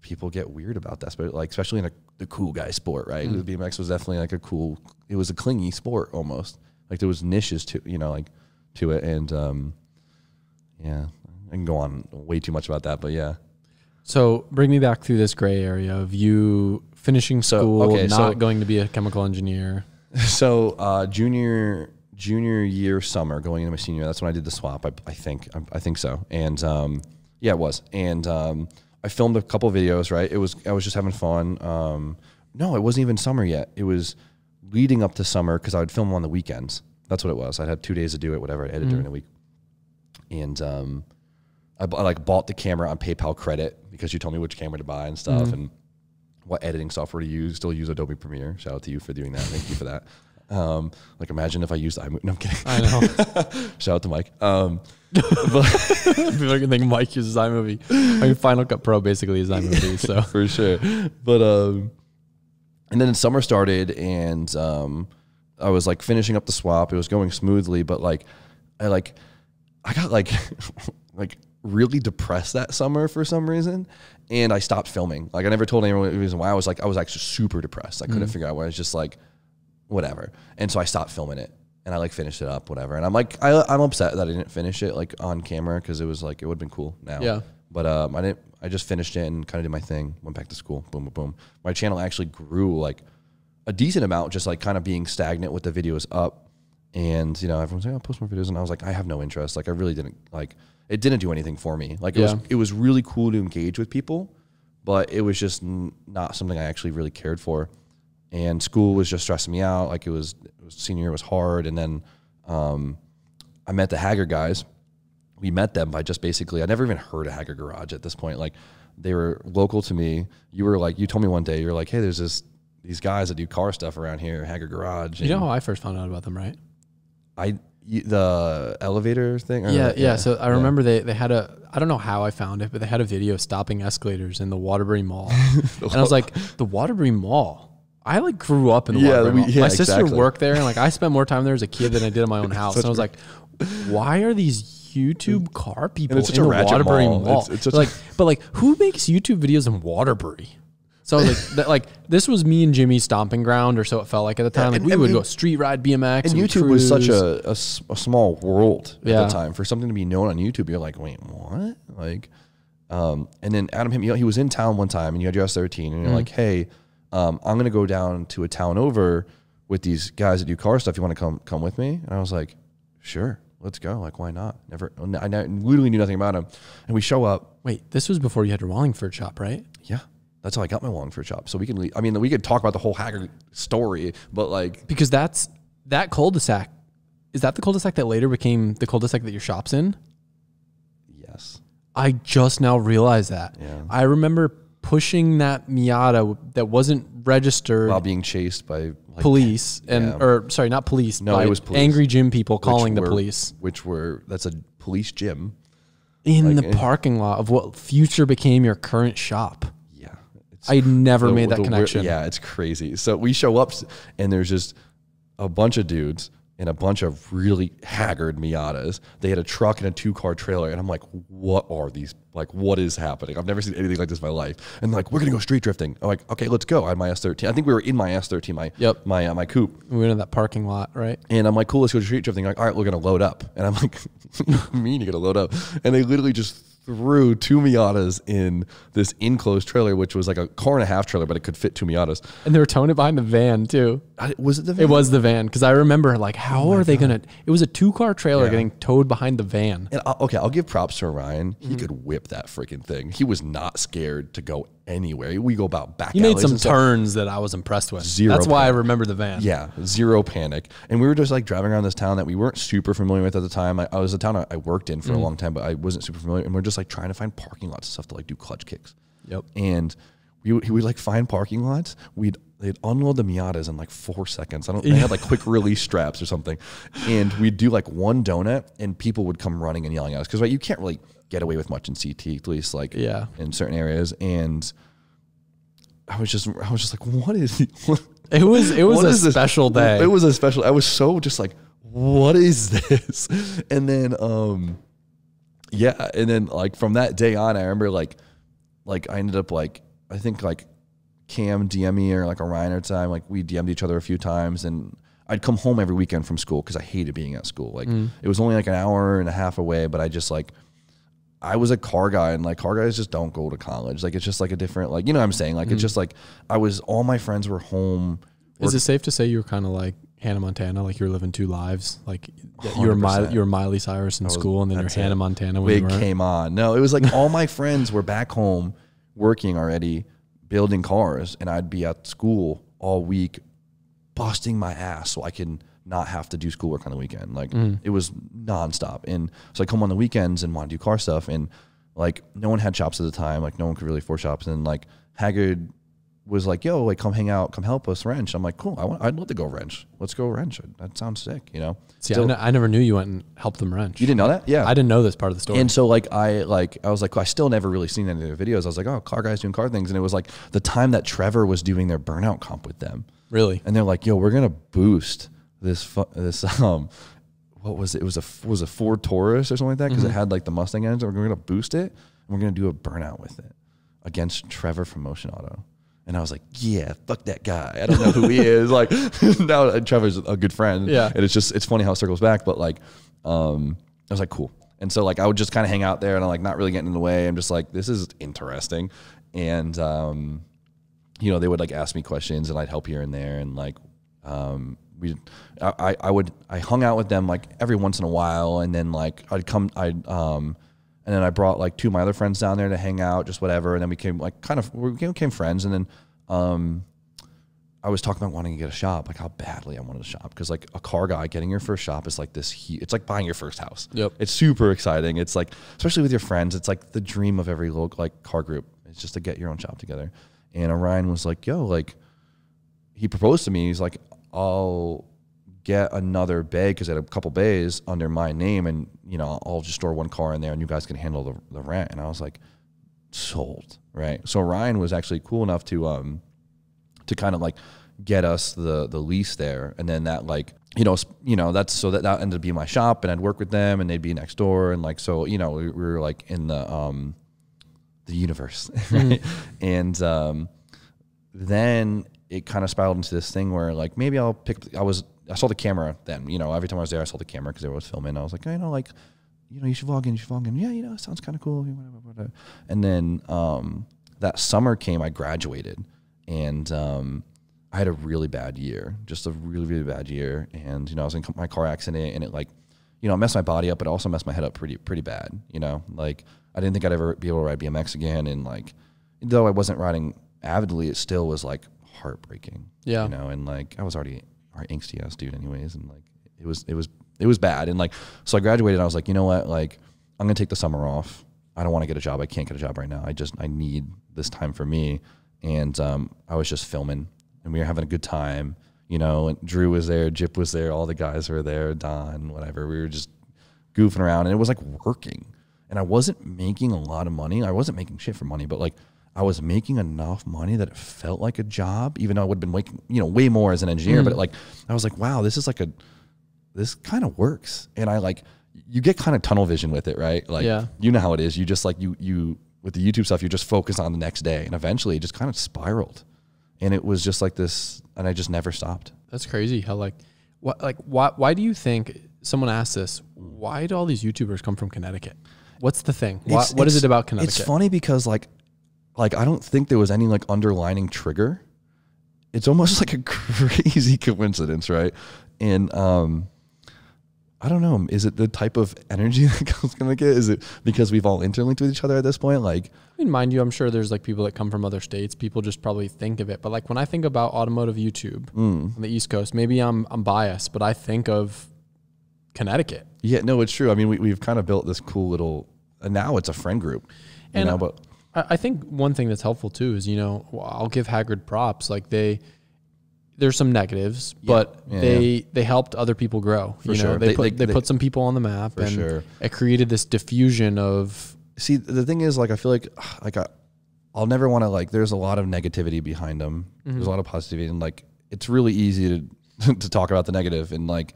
people get weird about that, but like, especially in the cool guy sport, right? The BMX was definitely like it was a clingy sport almost. Like there was niches to it. And yeah, I can go on way too much about that, but yeah. So bring me back through this gray area of you finishing school, not going to be a chemical engineer. So junior year summer, going into my senior year, that's when I did the swap. I think so. And yeah, it was. And I filmed a couple videos, right? I was just having fun. No, it wasn't even summer yet. It was leading up to summer, because I would film on the weekends. That's what it was. I'd have 2 days to do it, whatever. I'd edit during the week. And I like bought the camera on PayPal credit, because you told me which camera to buy and stuff, and what editing software to use. Still use Adobe Premiere. Shout out to you for doing that. Thank you for that. Like, imagine if I used iMovie. No, I'm kidding. I know. Shout out to Mike. But people are gonna think Mike uses iMovie. I mean, Final Cut Pro basically is iMovie. So for sure. But And then summer started, and I was like finishing up the swap. It was going smoothly, but like I got like like really depressed that summer for some reason, and I stopped filming. Like I never told anyone the reason why. I was actually super depressed. I couldn't figure out why. I was just like whatever, and so I stopped filming it, and I like finished it up, whatever. And I'm like I'm upset that I didn't finish it like on camera, because it was like it would have been cool now. Yeah. But I didn't. I just finished it and kind of did my thing. Went back to school. Boom, boom, boom. My channel actually grew like a decent amount, just like kind of being stagnant with the videos up. And, you know, everyone's like, I'll post more videos. And I was like, I have no interest. Like, I really didn't, like, it didn't do anything for me. Like, it was really cool to engage with people, but it was just not something I actually really cared for. And school was just stressing me out. Like, it was senior year was hard. And then I met the Haggard guys. We met them by just basically, I never even heard of Haggard Garage at this point. Like, they were local to me. You told me one day, you're like, hey, there's these guys that do car stuff around here, Haggard Garage. You know how I first found out about them, right? The elevator thing? Yeah. So I remember they had I don't know how I found it, but they had a video stopping escalators in the Waterbury Mall. And I was like, the Waterbury Mall? I like grew up in the Waterbury Mall. My sister worked there, and like I spent more time there as a kid than I did in my own house. And I was like, why are these YouTube car people in the Waterbury Mall? But who makes YouTube videos in Waterbury? So like this was me and Jimmy's stomping ground, or so it felt like at the time. Like we would go street ride BMX. And YouTube was such a small world at the time. For something to be known on YouTube, you're like, wait, what? Like, and then Adam hit me. He was in town one time, and you had your S13, and you're like, hey, I'm gonna go down to a town over with these guys that do car stuff. You want to come with me? And I was like, sure. Let's go. Like, why not? I literally knew nothing about him. And we show up. Wait, this was before you had your Wallingford shop, right? Yeah. That's how I got my Wallingford shop. So we could talk about the whole Haggard story, but like. Because that cul-de-sac, is that the cul-de-sac that later became the cul-de-sac that your shop's in? Yes. I just now realized that. Yeah. I remember pushing that Miata that wasn't registered. While being chased by police sorry, not police. No, it was police. Angry gym people calling the police. That's a police gym. In the parking lot of what future became your current shop. Yeah. I never made that connection. Yeah, it's crazy. So we show up, and there's just a bunch of dudes and a bunch of really haggard Miatas. They had a truck and a 2-car trailer, and I'm like, what are these? Like, what is happening? I've never seen anything like this in my life. And like, we're gonna go street drifting. I'm like, okay, let's go. I had my S13. I think we were in my S13, my coupe. We went in that parking lot, right? And I'm like, cool, let's go street drifting. Like, all right, we're gonna load up. And I'm like, what do you mean you're gonna load up? And they literally just threw 2 Miatas in this enclosed trailer, which was like a 1.5-car trailer, but it could fit 2 Miatas. And they were towing it behind the van too. Was it the van? It was the van, because I remember like, how are they gonna? It was a 2-car trailer getting towed behind the van. And I'll give props to Ryan. He could whip that freaking thing. He was not scared to go anywhere. We go about back. He made some turns that I was impressed with. That's why I remember the van. Yeah, zero panic. And we were just like driving around this town that we weren't super familiar with at the time. I was a town I worked in for a long time, but I wasn't super familiar. And we're just like trying to find parking lots and stuff to like do clutch kicks. Yep. And we would like find parking lots. They'd unload the Miatas in like 4 seconds. They had like quick release straps or something. And we'd do like one donut, and people would come running and yelling at us. Because you can't really get away with much in CT, at least like in certain areas. And I was just like, what is it was a special day. It was a special. I was so just like, what is this? And then and then like from that day on, I remember like I ended up like, I think like Cam DM me, or like Orion or time, like we DM'd each other a few times, and I'd come home every weekend from school because I hated being at school. Like it was only like an hour and a half away, but I just like, I was a car guy, and like car guys just don't go to college. Like it's just like a different, like, you know what I'm saying? Like it's just like, all my friends were home. Is it safe to say you were kind of like Hannah Montana, like you were living 2 lives? Like you were Miley Cyrus in school, and then you're Hannah Montana when you came on. No, it was like all my friends were back home working already, building cars, and I'd be at school all week busting my ass so I can not have to do schoolwork on the weekend. Like it was nonstop. And so I come on the weekends and want to do car stuff, and like no one had shops at the time. Like no one could really afford shops. And like Haggard was like, yo, like come hang out, come help us wrench. I'm like, cool. I'd love to go wrench. Let's go wrench. That sounds sick, you know? See, I never knew you went and helped them wrench. You didn't know that? Yeah. I didn't know this part of the story. And so like, I was like, I still never really seen any of their videos. I was like, oh, car guys doing car things. And it was like the time that Trevor was doing their burnout comp with them. Really? And they're like, yo, we're going to boost this, what was it? It was a Ford Taurus or something like that. Cause it had like the Mustang engine. We're going to boost it and we're going to do a burnout with it against Trevor from Motion Auto. And I was like, yeah, fuck that guy. I don't know who he is. Like now Trevor's a good friend. Yeah. And it's funny how it circles back. But like, I was like, cool. And so like, I would just kind of hang out there and I'm like, not really getting in the way. I'm just like, this is interesting. And, you know, they would like ask me questions and I'd help here and there. And like, I hung out with them like every once in a while. And then like and then I brought like two of my other friends down there to hang out, just whatever. And then we became friends. And then I was talking about wanting to get a shop, like how badly I wanted a shop. Because like a car guy getting your first shop is like this, it's like buying your first house. Yep. It's super exciting. It's like, especially with your friends, it's like the dream of every local like car group. It's just to get your own shop together. And Orion was like, yo, like he proposed to me. He's like, I'll get another bay because I had a couple bays under my name, and you know I'll just store one car in there, and you guys can handle the rent. And I was like, sold, right? So Ryan was actually cool enough to kind of like get us the lease there, and then that like you know that ended up being my shop, and I'd work with them, and they'd be next door, and like so you know we were like in the universe, right? And then it kind of spiraled into this thing where like maybe I saw the camera then, you know, every time I was there, I saw the camera because they was filming. I was like, you know, you should vlog in, Yeah, you know, it sounds kind of cool. Whatever. And then that summer came, I graduated, and I had a really bad year, just a really, really bad year. And, you know, I was in my car accident, and it like, you know, messed my body up, but also messed my head up pretty bad, you know? Like, I didn't think I'd ever be able to ride BMX again. And like, though I wasn't riding avidly, it still was like heartbreaking. Yeah. You know, and like, I was already our angsty ass dude anyways, and like it was bad. And like so I graduated and I was like, you know what, like I'm gonna take the summer off. I don't want to get a job. I can't get a job right now. I need this time for me. And I was just filming and we were having a good time, you know, and Drew was there, Jip was there, all the guys were there, Don, whatever. We were just goofing around, and it was like working. And I wasn't making a lot of money. I wasn't making shit for money, but like I was making enough money that it felt like a job, even though I would have been making, you know, way more as an engineer. But like, I was like, wow, this kind of works. And I like, you get kind of tunnel vision with it, right? Like, yeah. You know how it is. You just like, you with the YouTube stuff, you just focus on the next day, and eventually it just kind of spiraled. And it was just like this, and I just never stopped. That's crazy how why do you think, someone asked this, why do all these YouTubers come from Connecticut? What's the thing? What is it about Connecticut? It's funny because like I don't think there was any like underlining trigger. It's almost like a crazy coincidence, right? And I don't know. Is it the type of energy that goes Connecticut? Is it because we've all interlinked with each other at this point? Like, I mean, mind you, I'm sure there's like people that come from other states. People just probably think of it. But like when I think about automotive YouTube on the East Coast, maybe I'm biased, but I think of Connecticut. Yeah, no, it's true. I mean, we've kind of built this cool little, and now it's a friend group. You know, but I think one thing that's helpful too is, you know, I'll give Haggard props. Like there's some negatives, but they helped other people grow. For sure. They put some people on the map, and sure. It created this diffusion of. See, the thing is, like, I feel like I'll never want to, like, there's a lot of negativity behind them. There's a lot of positivity, and like, it's really easy to talk about the negative. And like,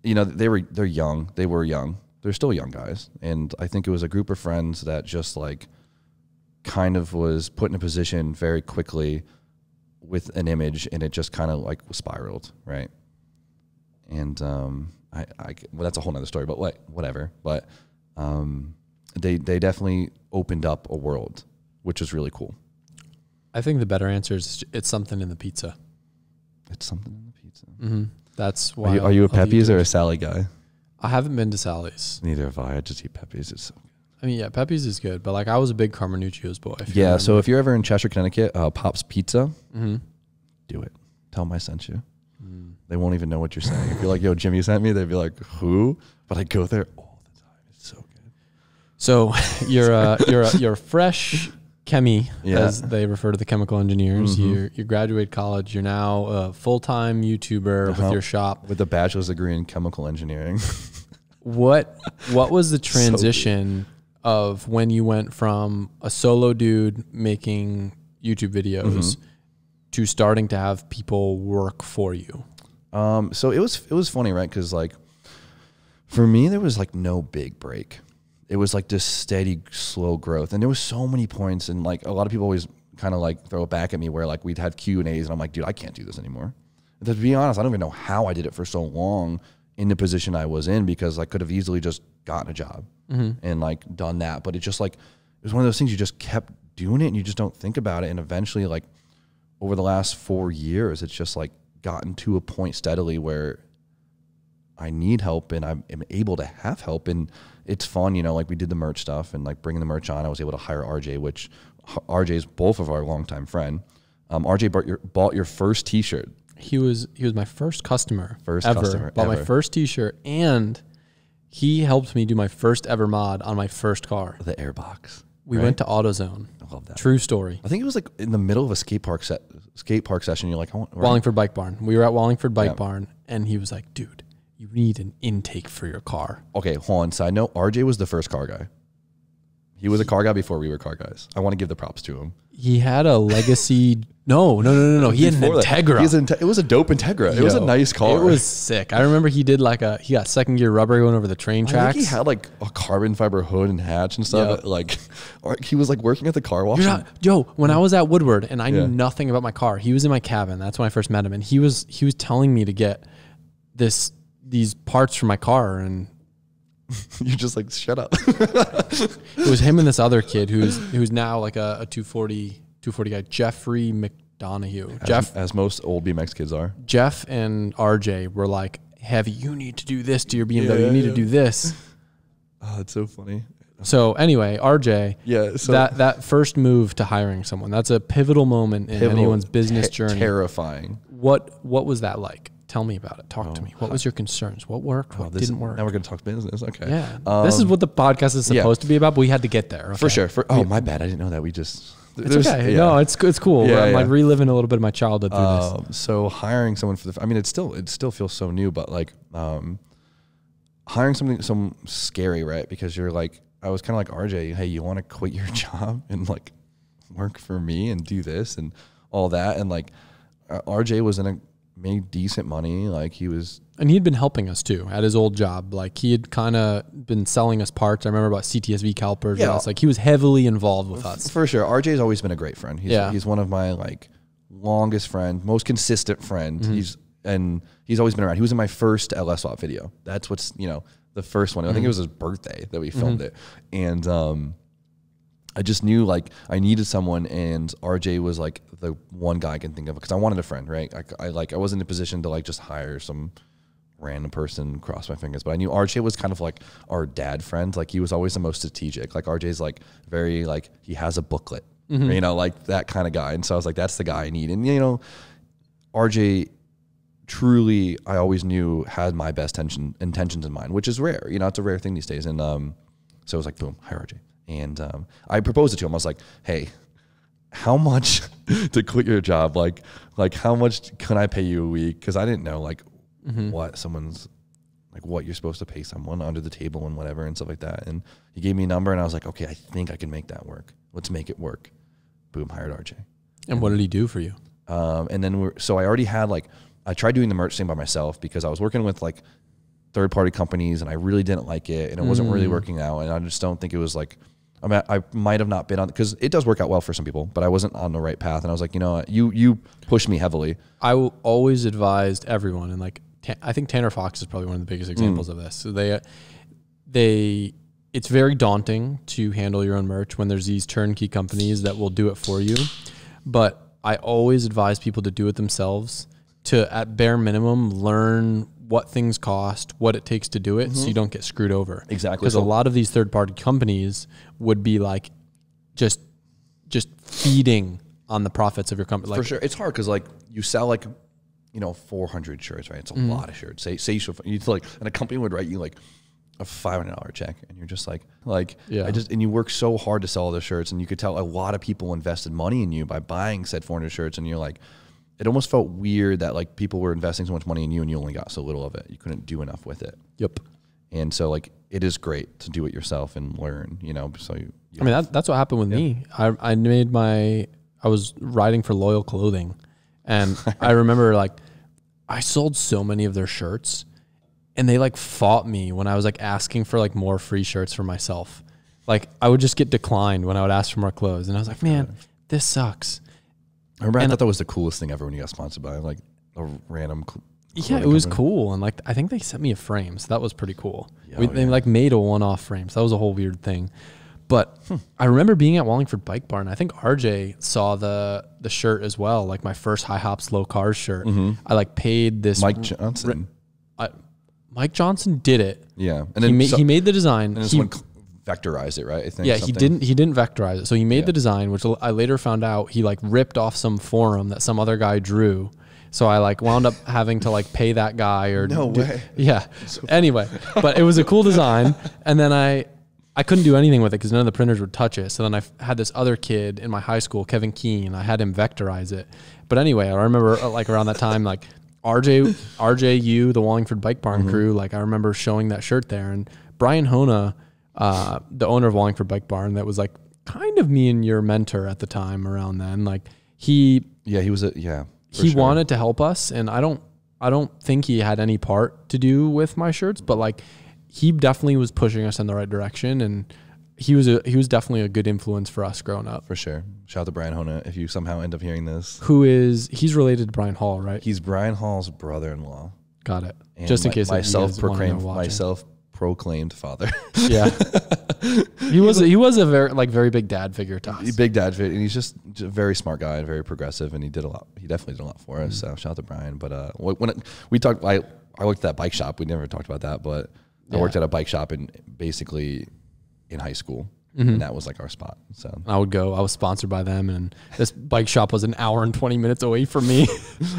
you know, they're young. They were young. They're still young guys. And I think it was a group of friends that just like kind of was put in a position very quickly with an image, and it just kind of like spiraled, right? And well, that's a whole nother story, but whatever. But they definitely opened up a world, which is really cool. I think the better answer is it's something in the pizza. It's something in the pizza. Mm-hmm. That's why. Are you a Pepe's or a Sally guy? I haven't been to Sally's. Neither have I. I just eat Pepe's. It's so good. I mean, yeah, Pepe's is good, but like I was a big Carmenuccio's boy. Yeah, so if you're ever in Cheshire, Connecticut, Pop's Pizza, do it. Tell them I sent you. They won't even know what you're saying. If you're like, yo, Jimmy sent me, they'd be like, who? But I go there all the time. It's so good. So you're a fresh Chemi, Yeah. as they refer to the chemical engineers. You graduate college. You're now a full-time YouTuber with your shop. with a bachelor's degree in chemical engineering. What was the transition of when you went from a solo dude making YouTube videos to starting to have people work for you? So it was funny, right? Because like for me, there was like no big break. It was like this steady, slow growth, and there was so many points. And like a lot of people always kind of like throw it back at me, where like we'd have Q&As, and I'm like, dude, I can't do this anymore. And to be honest, I don't even know how I did it for so long in the position I was in, because I could have easily just gotten a job and like done that. But it just like it was one of those things, you just kept doing it, and you just don't think about it. And eventually, like over the last 4 years, it's just like gotten to a point steadily where I need help, and I'm able to have help, and it's fun, you know, like we did the merch stuff and like bringing the merch on. I was able to hire RJ, which RJ is both of our longtime friend. RJ bought your first t-shirt. He was my first customer ever. Bought my first t-shirt, and he helped me do my first ever mod on my first car. The Airbox. We went to AutoZone. I love that. True story. I think it was like in the middle of a skate park session. You're like, Wallingford Bike Barn. We were at Wallingford Bike Barn, and he was like, dude, you need an intake for your car. Okay, hold on. Side note, RJ was the first car guy. He was a car guy before we were car guys. I want to give the props to him. He had a legacy. No. He had an Integra. It was a dope Integra. It was a nice car. It was sick. I remember he got second gear rubber going over the train tracks. I think he had like a carbon fiber hood and hatch and stuff. Yep. Like, he was like working at the car wash. When I was at Woodward and I knew nothing about my car, he was in my cabin. That's when I first met him, and he was telling me to get these parts for my car, and you're just like, shut up. it was him and this other kid who's now like a 240 guy, Jeffrey McDonough. As most old BMX kids are. Jeff and RJ were like, Heavy, you need to do this to your BMW. You need to do this. Oh, it's so funny. So anyway, RJ, so that first move to hiring someone, that's a pivotal moment in anyone's business journey. Terrifying. What was that like? Tell me about it. Talk to me. What was your concerns? What worked? What didn't work? Now we're going to talk business. Okay. Yeah. This is what the podcast is supposed to be about, but we had to get there. Okay? For sure. My bad. I didn't know that. We just... It's okay. Yeah. No, it's cool. I'm like reliving a little bit of my childhood through this. So hiring someone for it still feels so new, but like hiring some scary, right? Because you're like, I was kind of like, RJ, hey, you want to quit your job and like work for me and do this and all that? And like RJ made decent money. Like and he'd been helping us too at his old job. Like he had kind of been selling us parts. I remember about CTSV calipers. Yeah. Like he was heavily involved with us. For sure. RJ's always been a great friend. He's one of my like longest friends, most consistent friend. Mm-hmm. He's always been around. He was in my first LS Swap video. That's what's, the first one. I think it was his birthday that we filmed it. And, I just knew like I needed someone, and RJ was like the one guy I can think of because I wanted a friend, right? I wasn't in a position to like just hire some random person, cross my fingers, but I knew RJ was kind of like our dad friend. Like he was always the most strategic. Like RJ's like very like he has a booklet, like that kind of guy. And so I was like, that's the guy I need. And RJ truly, I always knew had my best intentions in mind, which is rare. It's a rare thing these days. And so it was like, boom, hire RJ. And I proposed it to him. I was like, hey, how much to quit your job? Like how much can I pay you a week? Because I didn't know like what someone's like what you're supposed to pay someone under the table and whatever and stuff like that. And he gave me a number, and I was like, okay, I think I can make that work. Let's make it work. Boom, hired RJ. And what did he do for you? And then so I already had like I tried doing the merch thing by myself because I was working with like third-party companies, and I really didn't like it, and it wasn't really working out. And I just don't think it was like. I might have not been on, because it does work out well for some people, but I wasn't on the right path. And I was like, you pushed me heavily. I always advised everyone, and like I think Tanner Fox is probably one of the biggest examples of this. So it's very daunting to handle your own merch when there's these turnkey companies that will do it for you. But I always advise people to do it themselves, to at bare minimum learn what things cost, what it takes to do it, so you don't get screwed over. Exactly. Because a lot of these third-party companies would be like just feeding on the profits of your company. Like, for sure. It's hard because like you sell like 400 shirts, right? It's a lot of shirts. Say you like, and a company would write you like a $500 check, and you're just like, Yeah. and you work so hard to sell all the shirts, and you could tell a lot of people invested money in you by buying said 400 shirts, and you're like, it almost felt weird that like people were investing so much money in you and you only got so little of it. You couldn't do enough with it. Yep. And so like, it is great to do it yourself and learn, you know, so I mean, that's what happened with me. I was writing for Loyal Clothing, and I remember like I sold so many of their shirts, and they like fought me when I was like asking for like more free shirts for myself. Like I would just get declined when I would ask for more clothes, and I was like, man, this sucks. I remember I thought that was the coolest thing ever when you got sponsored by like a random. Yeah, it was cool, and like I think they sent me a frame, so that was pretty cool. Yeah, They like made a one-off frame, so that was a whole weird thing. But I remember being at Wallingford Bike Barn. I think RJ saw the shirt as well, like my first High Hops Low Cars shirt. I like paid this Mike Johnson. Mike Johnson did it. Yeah, and then he made the design. And someone vectorized it, right? I think. Yeah, he didn't vectorize it. So he made the design, which I later found out he like ripped off some forum that some other guy drew. So I like wound up having to like pay that guy or no way. Yeah. Anyway, but it was a cool design, and then I couldn't do anything with it because none of the printers would touch it. So then I had this other kid in my high school, Kevin Keene. I had him vectorize it. But anyway, I remember like around that time, like RJU, the Wallingford Bike Barn crew, like I remember showing that shirt there. And Brian Hona, the owner of Wallingford Bike Barn, that was like kind of me and your mentor at the time around then. Like he wanted to help us, and I don't think he had any part to do with my shirts, but like he definitely was pushing us in the right direction, and he was definitely a good influence for us growing up. For sure. Shout out to Brian Hona if you somehow end up hearing this. He's related to Brian Hall, right? He's Brian Hall's brother-in-law. Got it. And just in case my self-proclaimed father. Yeah. he was a very big dad figure to us. Big dad figure, and he's just a very smart guy and very progressive, and he definitely did a lot for us. So shout out to Brian. But we talked, I worked at that bike shop. We never talked about that, but I worked at a bike shop basically in high school. And that was like our spot. So I was sponsored by them, and this bike shop was an hour and 20 minutes away from me.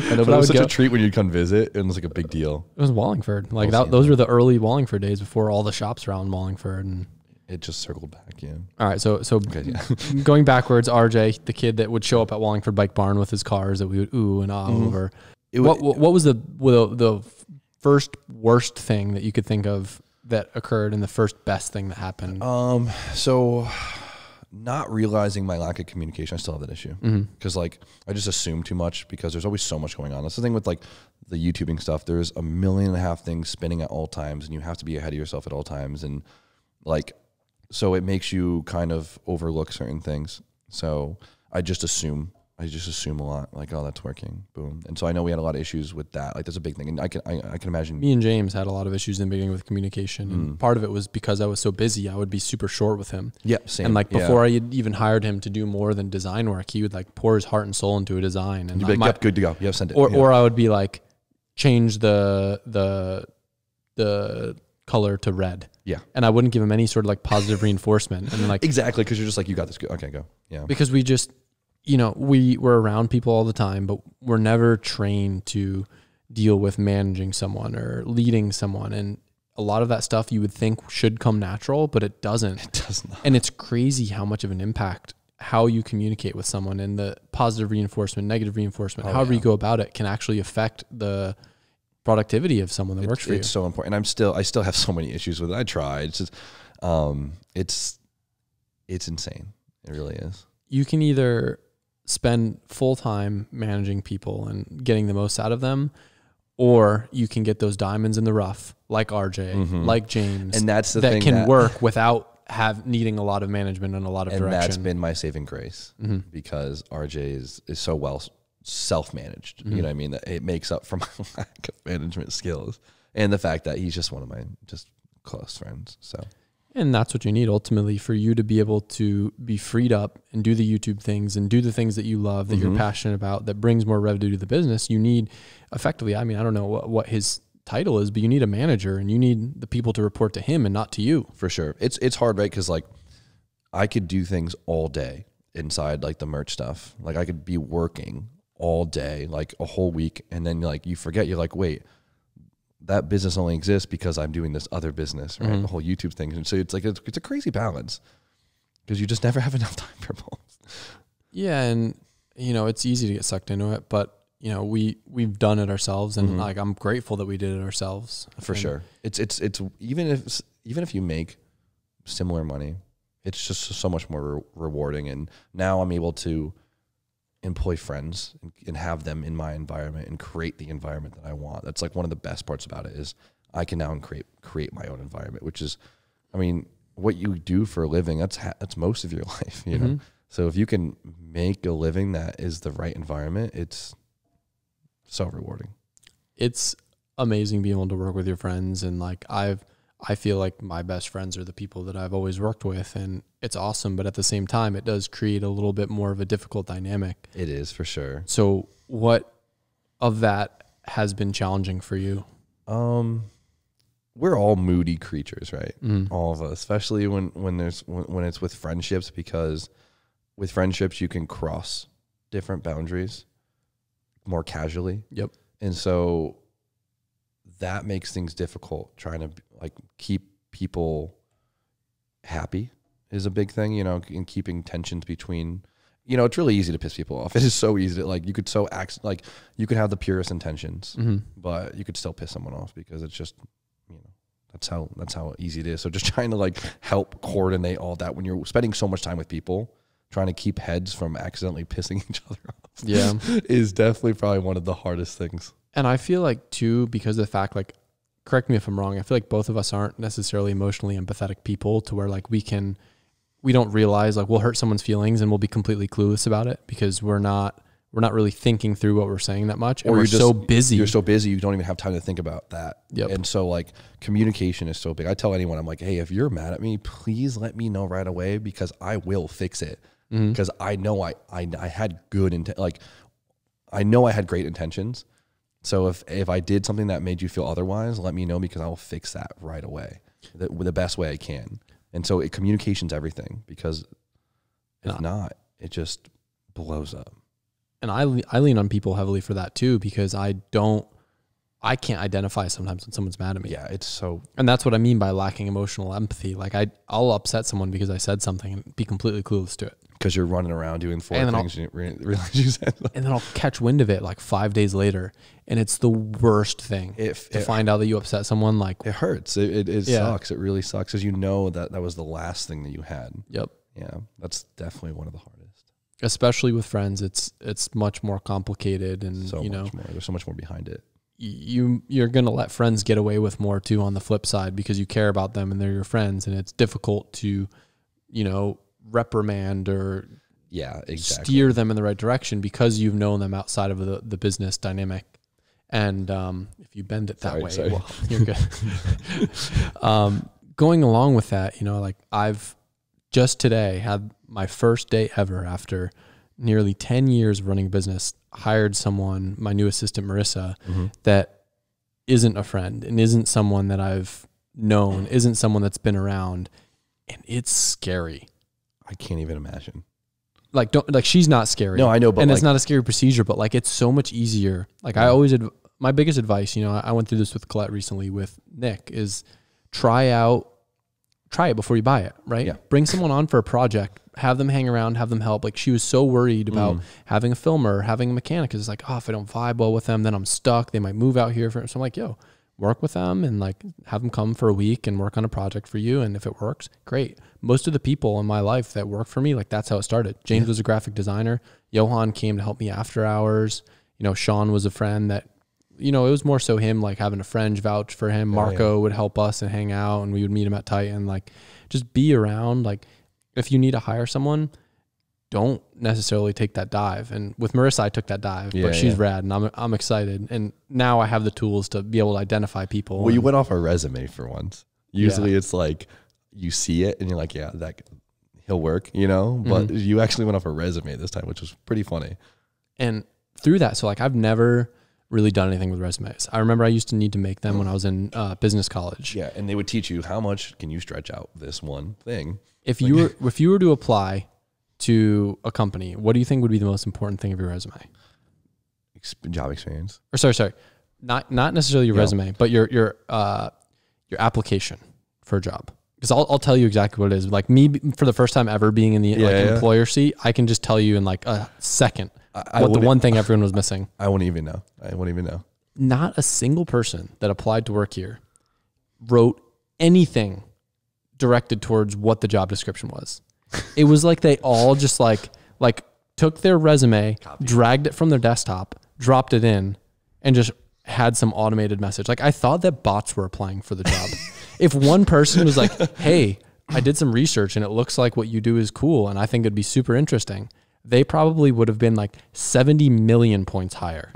I know, but it was such a treat when you'd come visit. It was like a big deal. It was Wallingford. Like those were the early Wallingford days before all the shops around Wallingford, and it just circled back. Yeah. All right. So going backwards, RJ, the kid that would show up at Wallingford Bike Barn with his cars that we would ooh and ah over. What was the first worst thing that you could think of that occurred, and the first best thing that happened? So not realizing my lack of communication, I still have that issue because like I just assume too much because there's always so much going on. That's the thing with like the YouTubing stuff. There's 1.5 million things spinning at all times, and you have to be ahead of yourself at all times. And like, so it makes you kind of overlook certain things. So I just assume a lot, like, oh, that's working, boom. And so I know we had a lot of issues with that. Like, that's a big thing. And I can imagine. Me and James had a lot of issues in the beginning with communication. And part of it was because I was so busy, I would be super short with him. Yeah, same. And like before I had even hired him to do more than design work, he would like pour his heart and soul into a design. And you'd be like, yep, good to go. Yeah, send it. Or I would be like, change the color to red. Yeah. And I wouldn't give him any sort of like positive reinforcement. And then like exactly, because you're just like, you got this. Okay, go. Yeah. Because we just, we were around people all the time, but we're never trained to deal with managing someone or leading someone. And a lot of that stuff you would think should come natural, but it doesn't. It does not. And it's crazy how much of an impact how you communicate with someone and the positive reinforcement, negative reinforcement, however you go about it can actually affect the productivity of someone that works for you. It's so important. And I still have so many issues with it. I try. It's just, it's insane. It really is. You can either spend full time managing people and getting the most out of them, or you can get those diamonds in the rough, like RJ, like James, and that's the thing that can work without needing a lot of management and a lot of direction. And that's been my saving grace because RJ is so well self-managed. You know what I mean? That it makes up for my lack of management skills and the fact that he's just one of my just close friends. So. And that's what you need ultimately for you to be able to be freed up and do the YouTube things and do the things that you love, that you're passionate about, that brings more revenue to the business. You need effectively, I mean, I don't know what his title is, but you need a manager and you need the people to report to him and not to you. For sure. It's hard, right? Because like I could do things all day inside like the merch stuff. Like I could be working all day, like a whole week. And then like you forget, you're like, wait, that business only exists because I'm doing this other business, right? The whole YouTube thing. And so it's like, it's a crazy balance because you just never have enough time for both. Yeah. And, you know, it's easy to get sucked into it, but you know, we've done it ourselves, and like, I'm grateful that we did it ourselves. For sure. It's even if you make similar money, it's just so much more rewarding. And now I'm able to employ friends and have them in my environment and create the environment that I want. That's like one of the best parts about it is I can now create my own environment, which is, I mean, what you do for a living, that's most of your life, you know? So if you can make a living that is the right environment, it's so rewarding. It's amazing being able to work with your friends. And like, I feel like my best friends are the people that I've always worked with, and it's awesome. But at the same time, it does create a little bit more of a difficult dynamic. It is, for sure. So what of that has been challenging for you? We're all moody creatures, right? All of us, especially when it's with friendships, because with friendships, you can cross different boundaries more casually. Yep. And so that makes things difficult. Trying to like keep people happy is a big thing, you know, and keeping tensions between, you know, it's really easy to piss people off. It is so easy to, like, you could you could have the purest intentions, but you could still piss someone off because it's just, you know, that's how easy it is. So just trying to like help coordinate all that when you're spending so much time with people, trying to keep heads from accidentally pissing each other off. Yeah. Is definitely probably one of the hardest things. And I feel like too, because of the fact, like, correct me if I'm wrong, I feel like both of us aren't necessarily emotionally empathetic people to where like we don't realize like we'll hurt someone's feelings and we'll be completely clueless about it because we're not really thinking through what we're saying that much. And or we're just so busy. You're so busy, you don't even have time to think about that. Yep. And so like communication is so big. I tell anyone, I'm like, hey, if you're mad at me, please let me know right away because I will fix it. Because I know I had good intent. Like I know I had great intentions. So if I did something that made you feel otherwise, let me know because I will fix that right away, the best way I can. And so communication's everything because if not, it just blows up. And I lean on people heavily for that too because I can't identify sometimes when someone's mad at me. Yeah, it's so. And that's what I mean by lacking emotional empathy. Like I'll upset someone because I said something and be completely clueless to it. Because you're running around doing four things and you realize you said them. And then I'll catch wind of it like 5 days later. And it's the worst thing to find out that you upset someone. Like it hurts. It sucks. It really sucks because you know that was the last thing that you had. Yep. Yeah, that's definitely one of the hardest. Especially with friends, it's much more complicated, and so much more. There's so much more behind it. You're gonna let friends get away with more too on the flip side because you care about them and they're your friends, and it's difficult to, you know, reprimand or steer them in the right direction because you've known them outside of the business dynamic. And if you bend it that way, well, you're good. Going along with that, you know, like I've just today had my first day ever after nearly 10 years of running a business, hired someone, my new assistant, Marissa, that isn't a friend and isn't someone that I've known, isn't someone that's been around. And it's scary. I can't even imagine. Like, she's not scary. No, I know, but and it's not a scary procedure, but like, it's so much easier. Like my biggest advice, you know, I went through this with Colette recently with Nick, is try it before you buy it, right? Yeah. Bring someone on for a project, have them hang around, have them help. Like she was so worried about having a filmer, having a mechanic. Cause it's like, oh, if I don't vibe well with them, then I'm stuck. They might move out here. So I'm like, yo, work with them and like have them come for a week and work on a project for you. And if it works, great. Most of the people in my life that work for me, like that's how it started. James was a graphic designer. Johan came to help me after hours. You know, Sean was a friend that, you know, it was more so him like having a friend vouch for him. Marco would help us and hang out, and we would meet him at Titan. Like just be around. Like if you need to hire someone, don't necessarily take that dive. And with Marissa, I took that dive, but she's rad, and I'm excited. And now I have the tools to be able to identify people. Well, you went off a resume for once. Usually it's like you see it and you're like, yeah, that he'll work, you know, but you actually went off a resume this time, which was pretty funny. And through that, so like I've never really done anything with resumes. I remember I used to need to make them when I was in business college. Yeah, and they would teach you how much can you stretch out this one thing. If you were to apply to a company, what do you think would be the most important thing of your resume? Job experience. Or sorry. not necessarily your resume, but your application for a job. Because I'll tell you exactly what it is. Like me, for the first time ever being in the employer seat, I can just tell you in like a second what the one thing everyone was missing. I won't even know. Not a single person that applied to work here wrote anything directed towards what the job description was. It was like they all just like took their resume, dragged it from their desktop, dropped it in, and just had some automated message. Like I thought that bots were applying for the job. If one person was like, hey, I did some research and it looks like what you do is cool and I think it'd be super interesting, they probably would have been like 70 million points higher.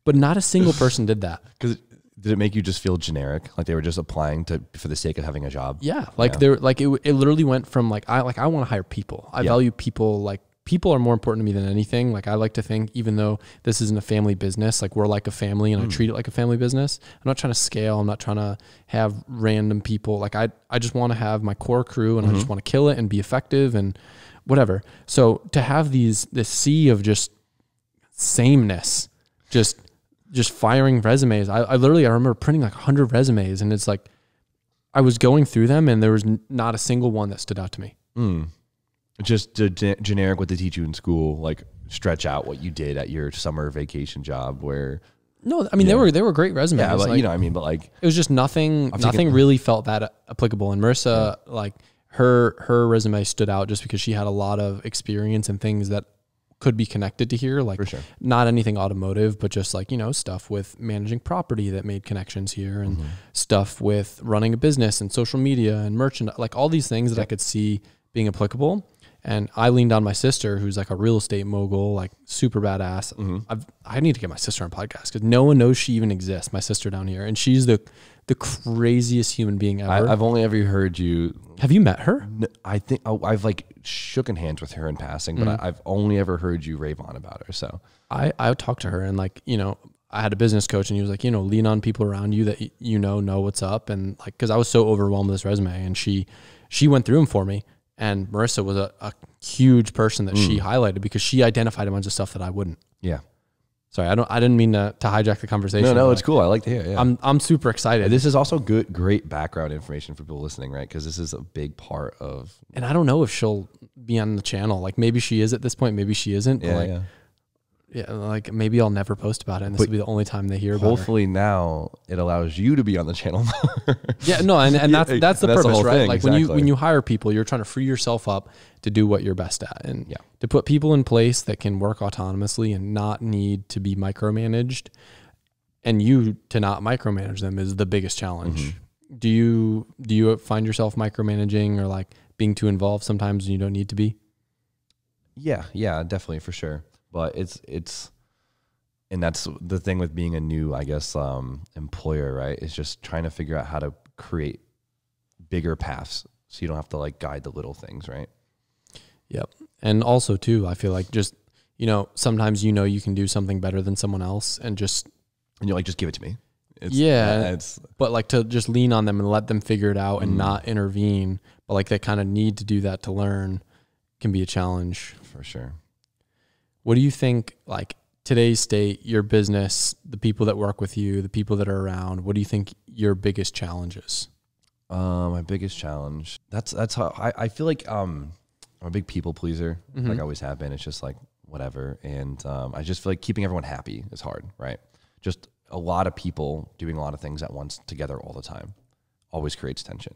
But not a single person did that. Because did it make you just feel generic? Like they were just applying for the sake of having a job? Yeah. Like it literally went from I want to hire people. I value people. Like people are more important to me than anything. Like I like to think, even though this isn't a family business, like we're like a family and I treat it like a family business. I'm not trying to scale. I'm not trying to have random people. Like I just want to have my core crew and I just want to kill it and be effective and whatever. So to have this sea of just sameness, just firing resumes. I remember printing like 100 resumes and it's like, I was going through them and there was not a single one that stood out to me. Just generic what they teach you in school, like stretch out what you did at your summer vacation job where. No, I mean, they were great resumes. Yeah, but like, you know what I mean? But like. It was just nothing really felt that applicable. And Marissa, like her resume stood out just because she had a lot of experience and things that could be connected to here. Like not anything automotive, but just like, stuff with managing property that made connections here and stuff with running a business and social media and merchandise, like all these things that I could see being applicable. And I leaned on my sister, who's like a real estate mogul, like super badass. I need to get my sister on podcast because no one knows she even exists. My sister down here, and she's the craziest human being ever. I've only ever heard you. Have you met her? I think I've like shooken hands with her in passing, but I've only ever heard you rave on about her. So I talked to her and like, I had a business coach and he was like, lean on people around you that know what's up. And like, cause I was so overwhelmed with this resume and she went through them for me. And Marissa was a huge person that she highlighted because she identified a bunch of stuff that I wouldn't. Yeah. Sorry, I didn't mean to hijack the conversation. No, it's cool. I like to hear. Yeah. I'm super excited. This is also great background information for people listening, right? Because this is a big part of. And I don't know if she'll be on the channel. Like maybe she is at this point, maybe she isn't. Yeah, like maybe I'll never post about it, and this will be the only time they hear about it. Hopefully now it allows you to be on the channel more. Yeah, no, and that's the purpose, right? Thing, like exactly. when you hire people, you're trying to free yourself up to do what you're best at, and to put people in place that can work autonomously and not need to be micromanaged, and you to not micromanage them is the biggest challenge. Do you find yourself micromanaging or like being too involved sometimes when you don't need to be? Yeah, definitely for sure. But it's, and that's the thing with being a new, I guess, employer, right? Is just trying to figure out how to create bigger paths so you don't have to like guide the little things, right? Yep. And also too, I feel like just, sometimes you can do something better than someone else and you're like, just give it to me. But like to just lean on them and let them figure it out and not intervene, but like they kind of need to do that to learn can be a challenge. For sure. What do you think, like today's state, your business, the people that work with you, the people that are around, what do you think your biggest challenge is? My biggest challenge, that's how I feel like, I'm a big people pleaser. Like I always have been. It's just like whatever. And, I just feel like keeping everyone happy is hard, right? Just a lot of people doing a lot of things at once together all the time always creates tension.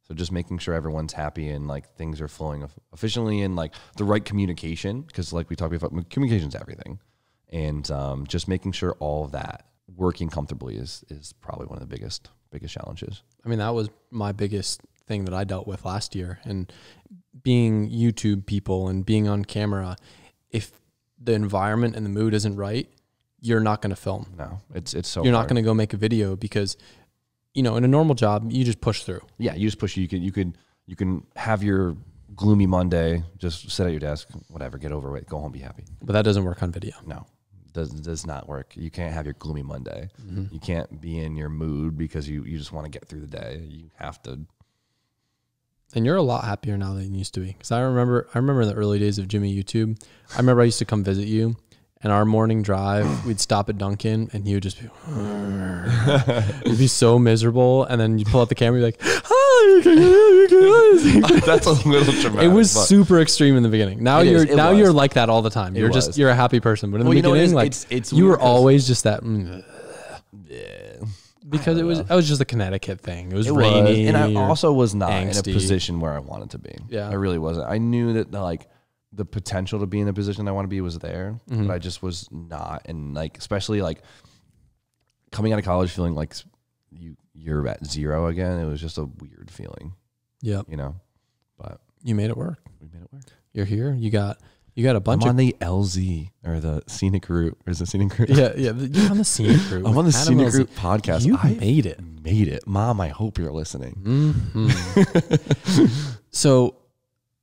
So just making sure everyone's happy and like things are flowing efficiently and like the right communication, because like we talked about, communication's everything. And just making sure all of that working comfortably is probably one of the biggest challenges. I mean, that was my biggest thing that I dealt with last year. And being YouTube people and being on camera, if the environment and the mood isn't right, you're not going to film. No, it's so you're not going to go make a video because in a normal job, you just push through. Yeah, you just push. You can have your gloomy Monday, just sit at your desk, whatever, get over it, go home, be happy. But that doesn't work on video. No, does not work. You can't have your gloomy Monday. You can't be in your mood because you just want to get through the day. You have to. And you're a lot happier now than you used to be. Because I remember in the early days of Jimmy YouTube, I remember I used to come visit you, And our morning drive, we'd stop at Dunkin', and he would just be, he'd be so miserable. And then you pull out the camera, you're like, "Hi, That's a little dramatic. It was but super extreme in the beginning. Now you're like that all the time. You're a happy person. But in the beginning, it's you were always just that. Because it was just a Connecticut thing. It was rainy, and I also was not in a angsty. position where I wanted to be. Yeah. I really wasn't. I knew that like the potential to be in the position I want to be was there, but I just was not. And like, especially like coming out of college, feeling like you're at zero again. It was just a weird feeling. Yeah, you know. But you made it work. we made it work. You're here. You got a bunch I'm of on the LZ or the Scenic Route. Or is it Scenic Route? yeah. You're on the Scenic Route. I'm on the Adam Scenic LZ. Route podcast. You I made it. made it, Mom. I hope you're listening. So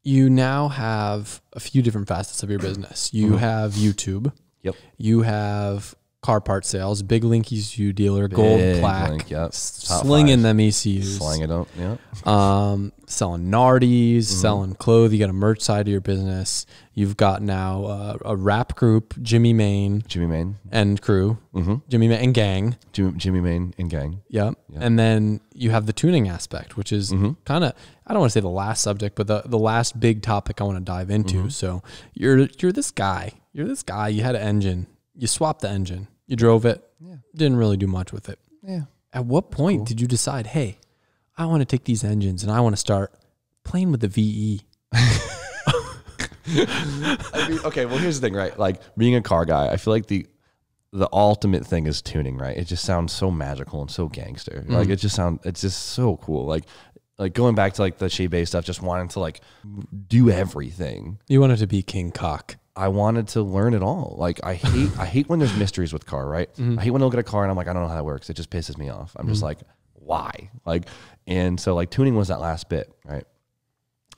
you now have a few different facets of your business. You have YouTube. Yep. You have car part sales, Big Link ECU dealer, gold Big plaque, Link, yep. Top slinging five. them ECUs. Slang it up. Yeah. Selling Nardies, selling clothes. You got a merch side of your business. You've got now a rap group, Jimmy Main Jimmy Main. and crew, Jimmy Main and gang. Jimmy Main and gang. Yep. And then you have the tuning aspect, which is kind of, I don't want to say the last subject, but the last big topic I want to dive into. So you're this guy. You're this guy. You had an engine. You swapped the engine. You drove it. Yeah. Didn't really do much with it. Yeah. At what point did you decide, hey, I want to take these engines and I want to start playing with the VE? I mean, okay, well, here's the thing, right? Like being a car guy, I feel like the ultimate thing is tuning, right? It just sounds so magical and so gangster. Like it's just so cool. Like going back to like the Shea Bay stuff, just wanting to like do everything. You wanted to be King Cock. I wanted to learn it all. Like I hate when there's mysteries with car, right? I hate when I look at a car and I'm like, I don't know how that works. It just pisses me off. I'm just like, why? Like, and so like tuning was that last bit, right?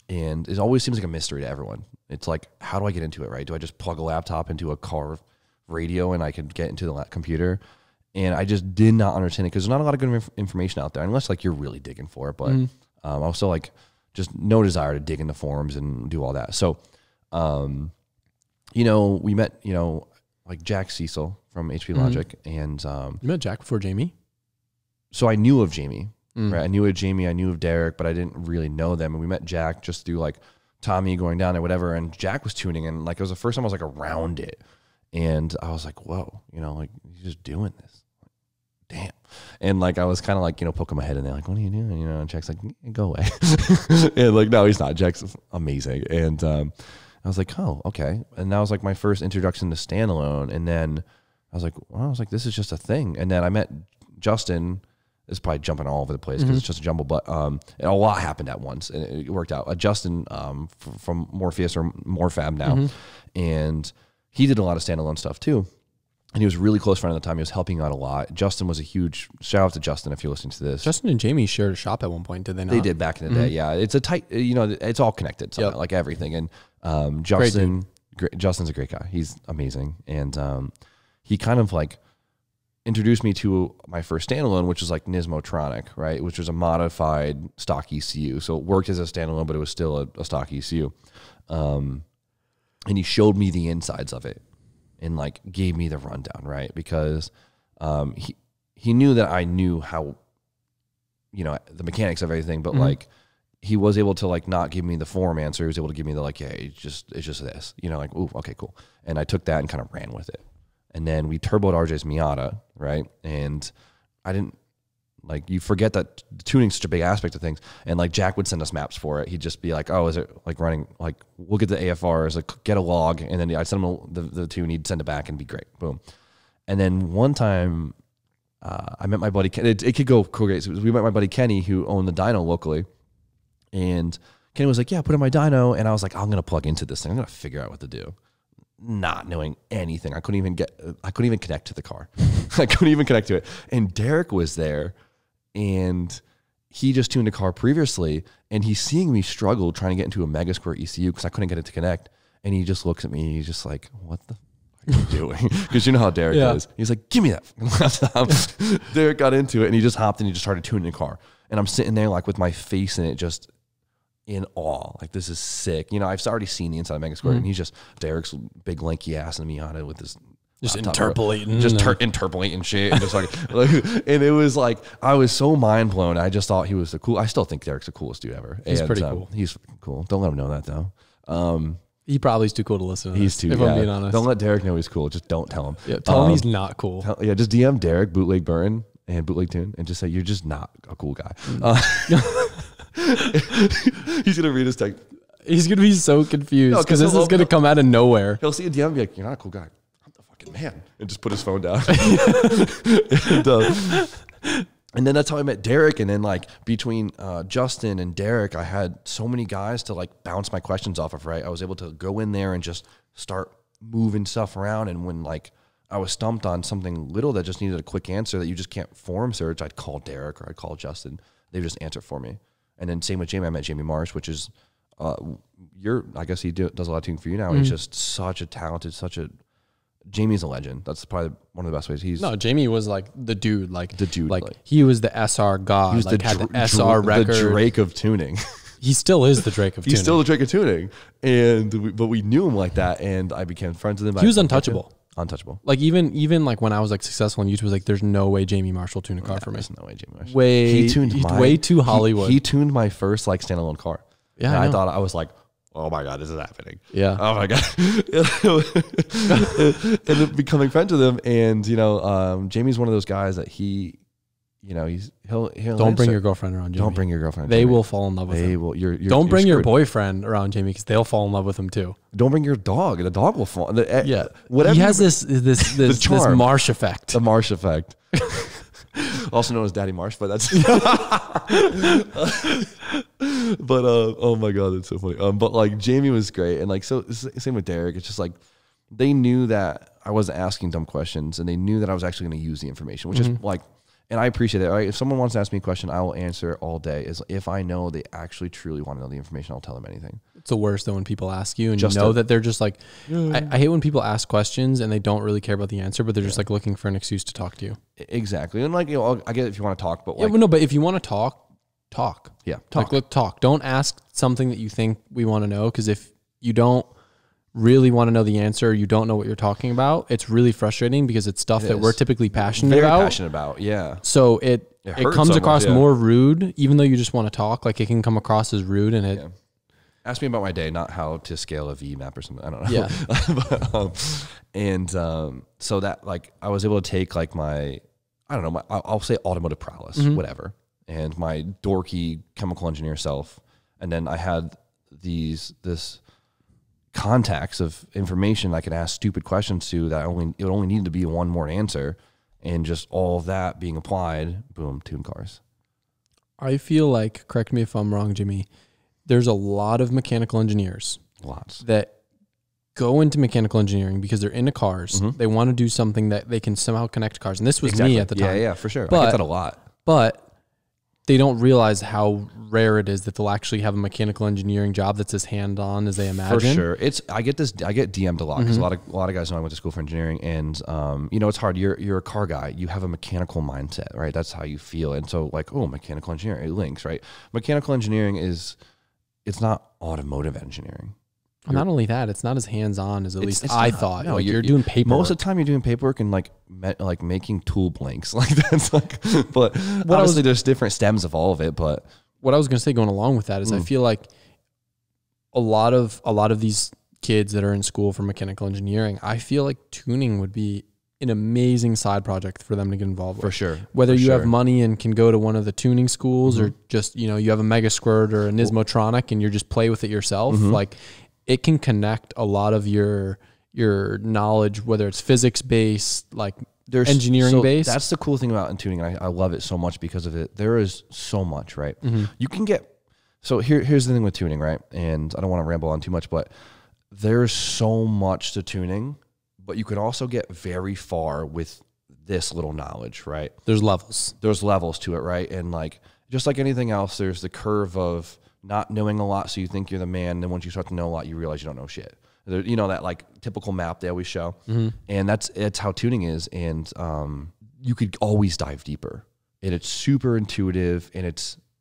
And it always seems like a mystery to everyone. It's like, how do I get into it, right? Do I just plug a laptop into a car radio and I can get into the computer? And I just did not understand it because there's not a lot of good information out there unless like you're really digging for it. But also like just no desire to dig into forums and do all that. So, you know, we met, you know, like Jack Cecil from HP Logic. And You met Jack before Jamie? so I knew of Jamie, right? I knew of Jamie, I knew of Derek, but I didn't really know them. And we met Jack just through like Tommy going down there, whatever. And Jack was tuning and like, it was the first time I was like around it. And I was like, whoa, you know, like he's just doing this. Damn. And like, I was kind of like, you know, poking my head in there, like, what are you doing? You know, and Jack's like, go away. And like, no, he's not. Jack's amazing. And I was like, oh, okay. And that was like my first introduction to standalone. And then I was like, this is just a thing. And then I met Justin. It's probably jumping all over the place because it's just a jumble, but and a lot happened at once and it worked out. Justin from Morpheus or Morfab now, and he did a lot of standalone stuff too. And he was a really close friend at the time. He was helping out a lot. Justin was a huge shout out to Justin if you're listening to this. Justin and Jamie shared a shop at one point, did they not? They did back in the day. Yeah, it's a tight. You know, it's all connected. So like everything. And Justin's a great guy. He's amazing, and he kind of like introduced me to my first standalone, which was like Nismotronic, right? Which was a modified stock ECU. So it worked as a standalone, but it was still a stock ECU. And he showed me the insides of it and like gave me the rundown, right? Because he knew that I knew how, you know, the mechanics of everything, but like he was able to like not give me the form answer. He was able to give me the like, yeah, it's just this, you know, like, ooh, okay, cool. And I took that and kind of ran with it. And then we turboed RJ's Miata, right? And I didn't, like, you forget that tuning's such a big aspect of things. And, like, Jack would send us maps for it. He'd just be like, oh, is it, like, running, like, we'll get the AFRs, like, get a log. And then I'd send him the tune, he'd send it back and be great. Boom. And then one time, I met my buddy, it could go cool. So we met my buddy Kenny, who owned the dyno locally. And Kenny was like, yeah, put in my dyno. And I was like, I'm going to plug into this thing. I'm going to figure out what to do. Not knowing anything. I couldn't even connect to the car. I couldn't even connect to it. And Derek was there and he just tuned a car previously and he's seeing me struggle trying to get into a Mega Square ECU because I couldn't get it to connect. And he just looks at me and he's just like, what the fuck are you doing? Because you know how Derek is. He's like, give me that laptop. Derek got into it and he just hopped and he just started tuning the car. And I'm sitting there like with my face in it just in awe. Like, this is sick. You know, I've already seen the inside of Megasquirt, and he's just Derek's big lanky ass and Miata with his Just laptop, interpolating. just interpolating shit, and just like, and it was like I was so mind blown. I just thought he was the cool. I still think Derek's the coolest dude ever. He's pretty cool. He's cool. Don't let him know that though. He probably is too cool to listen to He's this, too. if Yeah. I'm being honest. Don't let Derek know he's cool. Just don't tell him. Yeah, tell him he's not cool. Just DM Derek, Bootleg Burn, and Bootleg Tune, and just say you're just not a cool guy. He's gonna read his text. He's going to be so confused No, because 'cause this is going to come out of nowhere. He'll see a DM and be like, "You're not a cool guy. I'm the fucking man," and just put his phone down. And then that's how I met Derek. And then like between Justin and Derek, I had so many guys to like bounce my questions off of. Right, I was able to go in there and just start moving stuff around. And when like I was stumped on something little that just needed a quick answer that you just can't form search, I'd call Derek or I'd call Justin. They would just answer it for me. And then same with Jamie. I met Jamie Marsh, which is I guess he does a lot of tuning for you now. He's just such a talented, Jamie's a legend. That's probably one of the best ways. Jamie was like the dude, like like he was the SR god. he was like had the SR record. the Drake of tuning. He still is the Drake of tuning. He's still the Drake of tuning, but we knew him like that, and I became friends with him. He was untouchable. Untouchable. Like even like when I was like successful on YouTube, was like there's no way Jamie Marsh will tune a car for me. There's no way Jamie Marsh. He's way too Hollywood. He tuned my first like standalone car. Yeah, and I thought, I was like, oh my God, this is happening. Yeah. Oh my God. And then becoming friends with him. And, Jamie's one of those guys that he'll don't bring your girlfriend around Jamie. Don't bring your girlfriend. They will fall in love with him. They will. Don't bring your boyfriend around Jamie because they'll fall in love with him too. Don't bring your dog. The dog will fall. Yeah. Whatever. He has this Marsh effect. The Marsh effect. Also known as Daddy Marsh, but that's but oh my God, that's so funny. But like Jamie was great, and like so same with Derek. It's just like they knew that I wasn't asking dumb questions, and they knew that I was actually going to use the information, which is like, and I appreciate that. Right? If someone wants to ask me a question, I will answer all day. Is if I know they actually truly want to know the information, I'll tell them anything. It's the worst though when people ask you and you know that they're just like, I hate when people ask questions and they don't really care about the answer, but they're just like looking for an excuse to talk to you. Exactly. And like, I get it if you want to talk, but like, but if you want to talk. Yeah. Talk. Like, talk. Don't ask something that you think we want to know. Because if you don't really want to know the answer, you don't know what you're talking about, it's really frustrating because it's stuff that we're typically passionate about. Very passionate about. Yeah. So it comes across more rude, even though you just want to talk. Like it can come across as rude and it. Yeah. Ask me about my day, not how to scale a V map or something. I don't know. Yeah. So that like I was able to take like I'll say automotive prowess, whatever, and my dorky chemical engineer self, and then I had this contacts of information I could ask stupid questions to that it only needed to be one more answer, and just all of that being applied, boom, tune cars. I feel like, correct me if I'm wrong, Jimmy, there's a lot of mechanical engineers that go into mechanical engineering because they're into cars. They want to do something that they can somehow connect cars. And this was me at the time. Yeah, for sure. I get that a lot. But they don't realize how rare it is that they'll actually have a mechanical engineering job that's as hand-on as they imagine. For sure. I get DM'd a lot because a lot of guys know I went to school for engineering, and it's hard. You're a car guy. You have a mechanical mindset, right? That's how you feel. And so like, oh, mechanical engineering, it links, right? Mechanical engineering it's not automotive engineering. Well, not only that, it's not as hands-on as at least I thought. No, like you're doing paperwork. Most of the time you're doing paperwork and like making tool blanks. Like that's like, but obviously there's different stems of all of it. But what I was going to say going along with that is I feel like a lot of these kids that are in school for mechanical engineering, I feel like tuning would be an amazing side project for them to get involved with. For sure. Whether you have money and can go to one of the tuning schools or just, you have a Megasquirt or a Nismotronic and you just play with it yourself. Like it can connect a lot of your knowledge, whether it's physics based, like engineering based. That's the cool thing about in tuning. And I love it so much because of it. There is so much, right? You can so here's the thing with tuning, right? And I don't want to ramble on too much, but there's so much to tuning, but you can also get very far with this little knowledge, right? There's levels to it, right? And like, just like anything else, there's the curve of not knowing a lot. So you think you're the man. And then once you start to know a lot, you realize you don't know shit. That like typical map they always show. And it's how tuning is. And you could always dive deeper, and it's super intuitive, and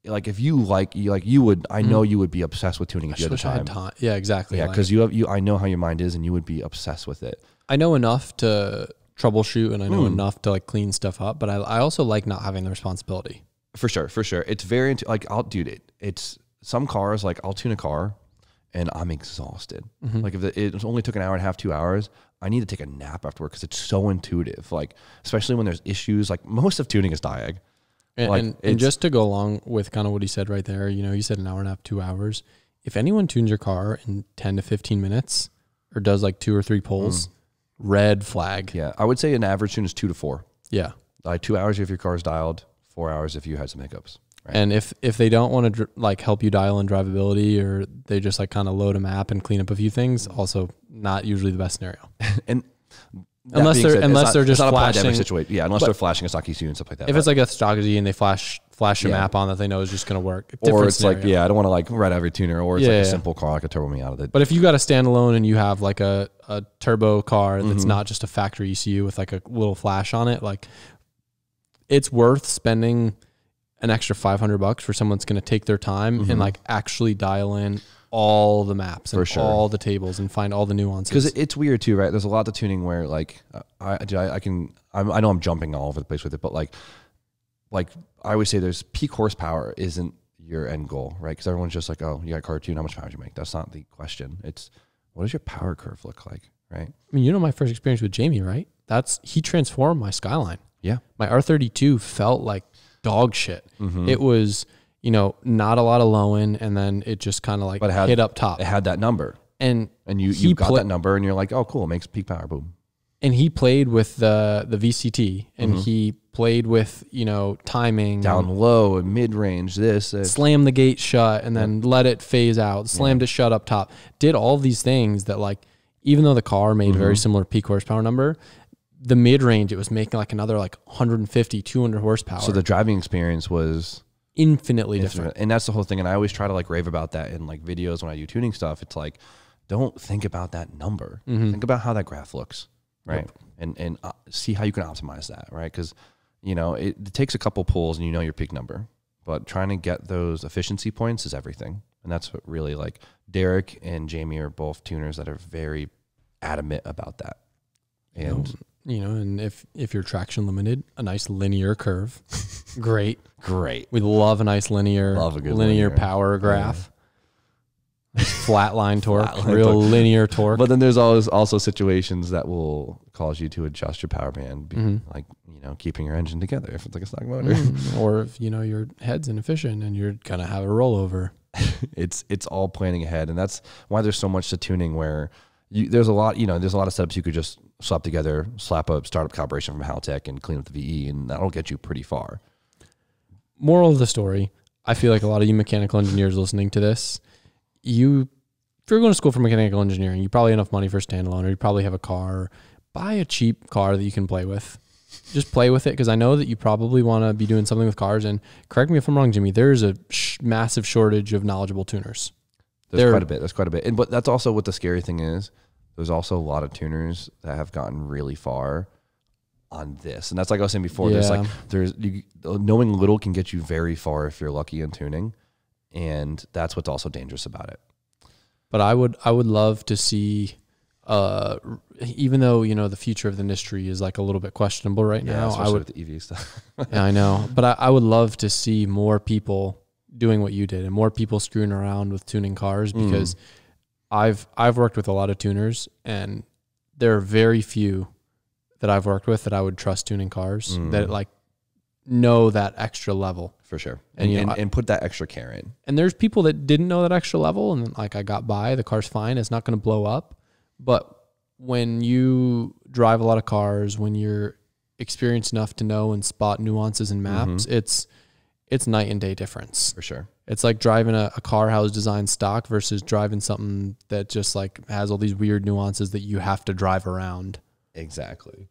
if you you would, I know you would be obsessed with tuning if you had the wish I had time. time. Yeah, exactly. Yeah, because I know how your mind is, and you would be obsessed with it. I know enough to troubleshoot, and I know enough to like clean stuff up, but I also like not having the responsibility. For sure. It's very like it's some cars, like I'll tune a car and I'm exhausted. Like if it only took an hour and a half, 2 hours, I need to take a nap afterward because it's so intuitive. Like especially when there's issues, like most of tuning is diag. And just to go along with kind of what he said right there, you know, he said an hour and a half, 2 hours. If anyone tunes your car in 10 to 15 minutes or does like 2 or 3 pulls, red flag. Yeah, I would say an average tune is 2 to 4. Yeah. Like 2 hours if your car's dialed, 4 hours if you had some hiccups. Right? And if they don't want to like help you dial in drivability, or they just like kind of load a map and clean up a few things, also not usually the best scenario. And unless they're just flashing every situation. Yeah, unless they're flashing a stock ECU and stuff like that. If it's like a strategy and they flash a map on that they know is just going to work, or it's scenario. Like, I don't want to like write every tuner, or it's like a simple car, like a turbo me out of it. But if you got a standalone and you have like a turbo car that's not just a factory ECU with like a little flash on it, like it's worth spending an extra $500 for someone's going to take their time and like actually dial in all the maps and all the tables and find all the nuances. Because it's weird too, right? There's a lot of tuning where like I know I'm jumping all over the place with it, but like I always say there's peak horsepower isn't your end goal, right? Because everyone's just like, oh, you got car tune, how much power do you make? That's not the question. It's what does your power curve look like, right? I mean, you know my first experience with Jamie, right? He transformed my Skyline. Yeah. My R32 felt like dog shit. It was, you know, not a lot of low end, and then it just kind of like hit up top. It had that number. And you got that number and you're like, oh cool, it makes peak power, boom. And he played with the VCT and he played with, you know, timing. Down low and mid range, slam the gate shut and then let it phase out, slammed it shut up top. Did all of these things that like, even though the car made a very similar peak horsepower number, the mid range, it was making like another like 150, 200 horsepower. So the driving experience was infinitely different. And that's the whole thing. And I always try to like rave about that in like videos when I do tuning stuff. It's like, don't think about that number. Think about how that graph looks, right? Yep. And see how you can optimize that, right? Because, you know, it takes a couple pulls and you know your peak number, but trying to get those efficiency points is everything. And that's what really like Derek and Jamie are both tuners that are very adamant about that. And you know, and if you're traction limited, a nice linear curve, great. We love a nice linear power graph. Flat line torque, linear torque. But then there's always also situations that will cause you to adjust your power band, like, you know, keeping your engine together if it's like a stock motor. Or if, you know, your head's inefficient and you're going to have a rollover. It's all planning ahead. And that's why there's so much to tuning where there's a lot of setups you could just slap together, slap a startup calibration from Haltech and clean up the VE, and that'll get you pretty far. Moral of the story, I feel like a lot of you mechanical engineers listening to this, if you're going to school for mechanical engineering, you probably have enough money for a standalone, or you probably have a car. Buy a cheap car that you can play with. Just play with it, because I know that you probably want to be doing something with cars. And correct me if I'm wrong, Jimmy, there's a massive shortage of knowledgeable tuners. There's quite a bit. But that's also what the scary thing is. There's also a lot of tuners that have gotten really far on this. And that's like I was saying before, knowing little can get you very far if you're lucky in tuning. And that's what's also dangerous about it. But I would love to see, even though, you know, the future of the industry is like a little bit questionable right now. Especially with the EV stuff. Yeah, I know. But I would love to see more people doing what you did and more people screwing around with tuning cars, because I've worked with a lot of tuners, and there are very few that I've worked with that I would trust tuning cars that like know that extra level. For sure. And put that extra care in. And there's people that didn't know that extra level, and like I got by, the car's fine, it's not going to blow up. But when you drive a lot of cars, when you're experienced enough to know and spot nuances in maps, it's night and day difference. For sure. It's like driving a car how it's designed stock versus driving something that just like has all these weird nuances that you have to drive around. Exactly.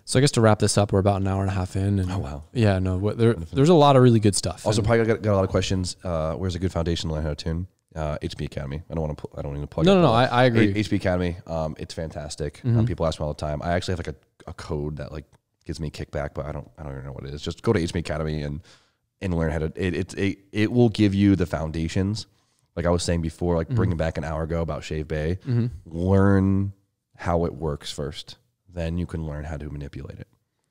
So I guess to wrap this up, we're about an hour and a half in. And oh, wow. Yeah, no, there's a lot of really good stuff. Also, probably got a lot of questions. Where's a good foundation to learn how to tune? HP Academy. I don't even plug it. No, I agree. HP Academy. It's fantastic. People ask me all the time. I actually have like a code that like gives me kickback, but I don't even know what it is. Just go to HP Academy and and learn how to, it will give you the foundations. Like I was saying before, like bringing back an hour ago about Shave Bay, learn how it works first. Then you can learn how to manipulate it.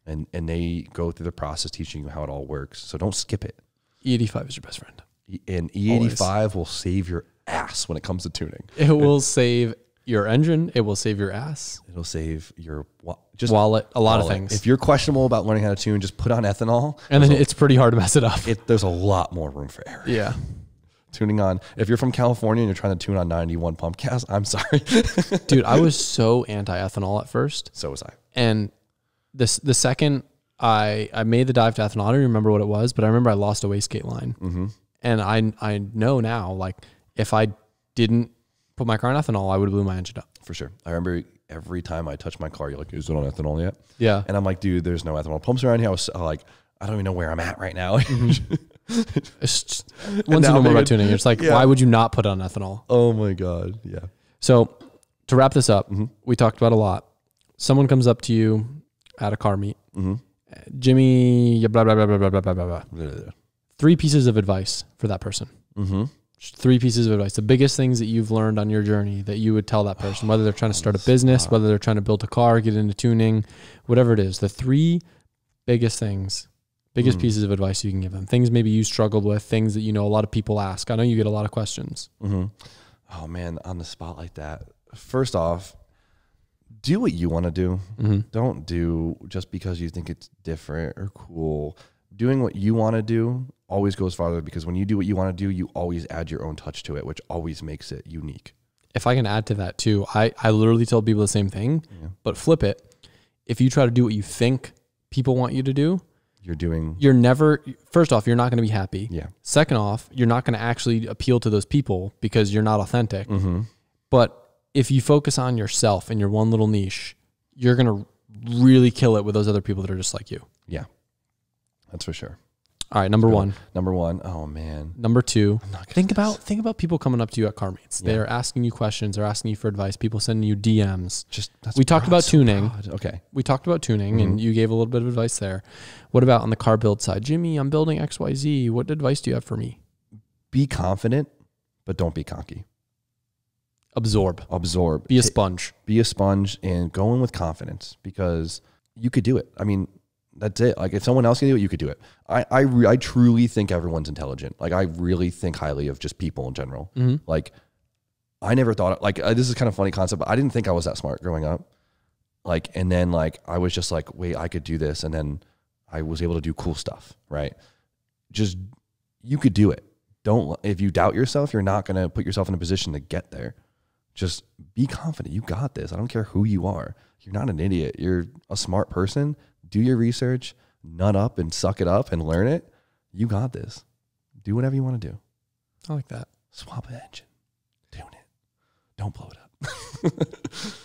And they go through the process teaching you how it all works. So don't skip it. E85 is your best friend. And E85 will save your ass when it comes to tuning. It will save your engine. It will save your ass. It'll save your wallet, a lot of things. If you're questionable about learning how to tune, just put on ethanol. And then it's pretty hard to mess it up. There's a lot more room for error. Yeah. Tuning on, if you're from California and you're trying to tune on 91 pump gas, I'm sorry. Dude, I was so anti-ethanol at first. So was I. And the second I made the dive to ethanol, I don't remember what it was, but I remember I lost a wastegate line. And I know now, like, if I didn't put my car on ethanol, I would have blew my engine up. For sure. I remember every time I touch my car, you're like, is it on ethanol yet? Yeah. And I'm like, dude, there's no ethanol pumps around here. I was like, I don't even know where I'm at right now. It's just, once you know more about tuning, it's like, why would you not put on ethanol? Oh my God. Yeah. So to wrap this up, we talked about a lot. Someone comes up to you at a car meet. Jimmy, blah, blah, blah, blah, blah, blah, blah, blah. 3 pieces of advice for that person. Just 3 pieces of advice. The biggest things that you've learned on your journey that you would tell that person, whether they're trying to start a business, whether they're trying to build a car, get into tuning, whatever it is. The 3 biggest things, biggest pieces of advice you can give them. Things maybe you struggled with, things that you know a lot of people ask. I know you get a lot of questions. Oh man, on the spot like that. First off, do what you want to do. Don't do just because you think it's different or cool. Doing what you want to do always goes farther, because when you do what you want to do, you always add your own touch to it, which always makes it unique. If I can add to that too, I literally tell people the same thing, but flip it. If you try to do what you think people want you to do, you're never, first off, you're not going to be happy. Yeah. Second off, you're not going to actually appeal to those people because you're not authentic. But if you focus on yourself and your one little niche, you're going to really kill it with those other people that are just like you. Yeah. That's for sure. All right, number 1. Number 1. Oh man. Number 2. Think about people coming up to you at car meets. Yeah. They're asking you questions. They're asking you for advice. People sending you DMs. We talked about tuning. Okay. We talked about tuning, and you gave a little bit of advice there. What about on the car build side? Jimmy, I'm building XYZ. What advice do you have for me? Be confident, but don't be cocky. Absorb. Be a sponge. Be a sponge and go in with confidence, because you could do it. I mean, that's it. Like if someone else can do it, you could do it. I truly think everyone's intelligent. Like I really think highly of just people in general. Like I never thought, like this is kind of funny concept, but I didn't think I was that smart growing up. Like, and then like, I was just like, wait, I could do this. And then I was able to do cool stuff, right? Just, you could do it. If you doubt yourself, you're not going to put yourself in a position to get there. Just be confident. You got this. I don't care who you are. You're not an idiot. You're a smart person. Do your research, nut up and suck it up and learn it. You got this. Do whatever you want to do. I like that. Swap an engine. Tune it. Don't blow it up.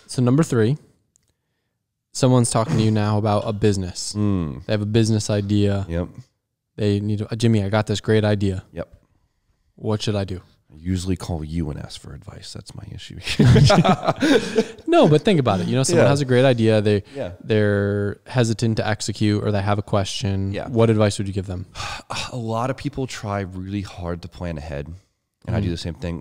So number 3, someone's talking to you now about a business. They have a business idea. Yep. They need to, Jimmy, I got this great idea. Yep. What should I do? I usually call you and ask for advice. That's my issue. No, but think about it. You know, someone has a great idea. They're hesitant to execute, or they have a question. Yeah. What advice would you give them? A lot of people try really hard to plan ahead. And I do the same thing.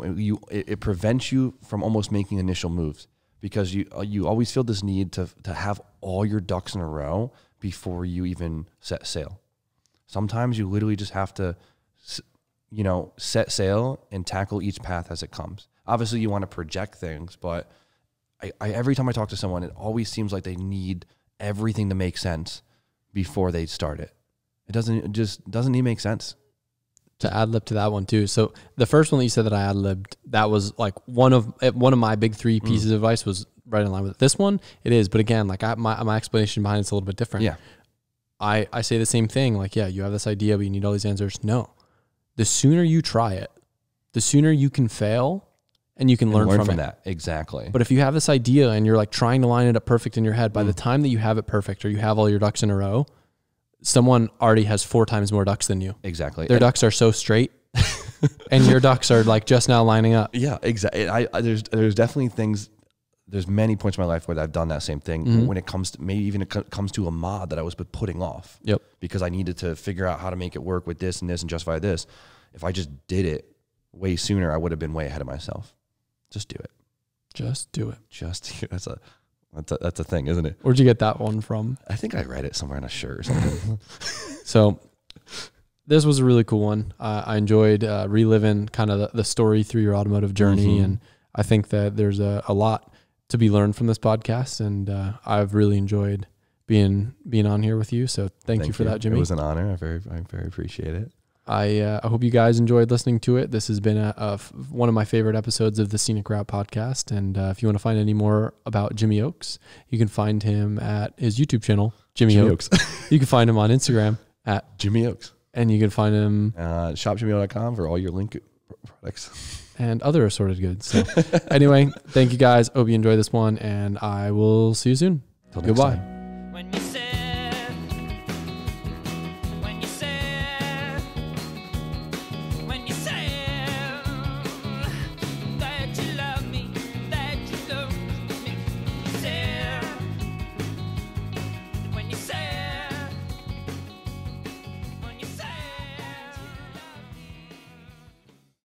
It prevents you from almost making initial moves, because you always feel this need to have all your ducks in a row before you even set sail. Sometimes you literally just have to, set sail and tackle each path as it comes. Obviously you want to project things, but I every time I talk to someone, it always seems like they need everything to make sense before they start it. It doesn't even make sense. To ad-lib to that one too. So the first one that you said that I ad-libbed, that was like one of my big 3 pieces of advice was right in line with it. This one, it is, but again, like my explanation behind it's a little bit different. Yeah. I say the same thing. Like, yeah, you have this idea, but you need all these answers. No. The sooner you try it, the sooner you can fail and you can learn from that. Exactly. But if you have this idea and you're like trying to line it up perfect in your head, by the time that you have it perfect or you have all your ducks in a row, someone already has 4 times more ducks than you. Exactly. Their ducks are so straight and your ducks are like just now lining up. Yeah, exactly. There's definitely things there's many points in my life where I've done that same thing when it comes to maybe even it comes to a mod that I was putting off. Yep. Because I needed to figure out how to make it work with this and this and justify this. If I just did it way sooner, I would have been way ahead of myself. Just do it. Just do it. That's a thing, isn't it? Where'd you get that one from? I think I read it somewhere on a shirt or something. So this was a really cool one. I enjoyed reliving kind of the story through your automotive journey. And I think that there's a lot to be learned from this podcast. And I've really enjoyed being on here with you. So thank you for that, Jimmy. It was an honor. I very appreciate it. I hope you guys enjoyed listening to it. This has been one of my favorite episodes of the Scenic Route podcast. And if you want to find any more about Jimmy Oakes, you can find him at his YouTube channel, Jimmy Oakes. You can find him on Instagram at Jimmy Oakes. And you can find him shopjimmyo.com for all your Link products and other assorted goods. So anyway, thank you guys. Hope you enjoyed this one, and I will see you soon. Till Goodbye. next time.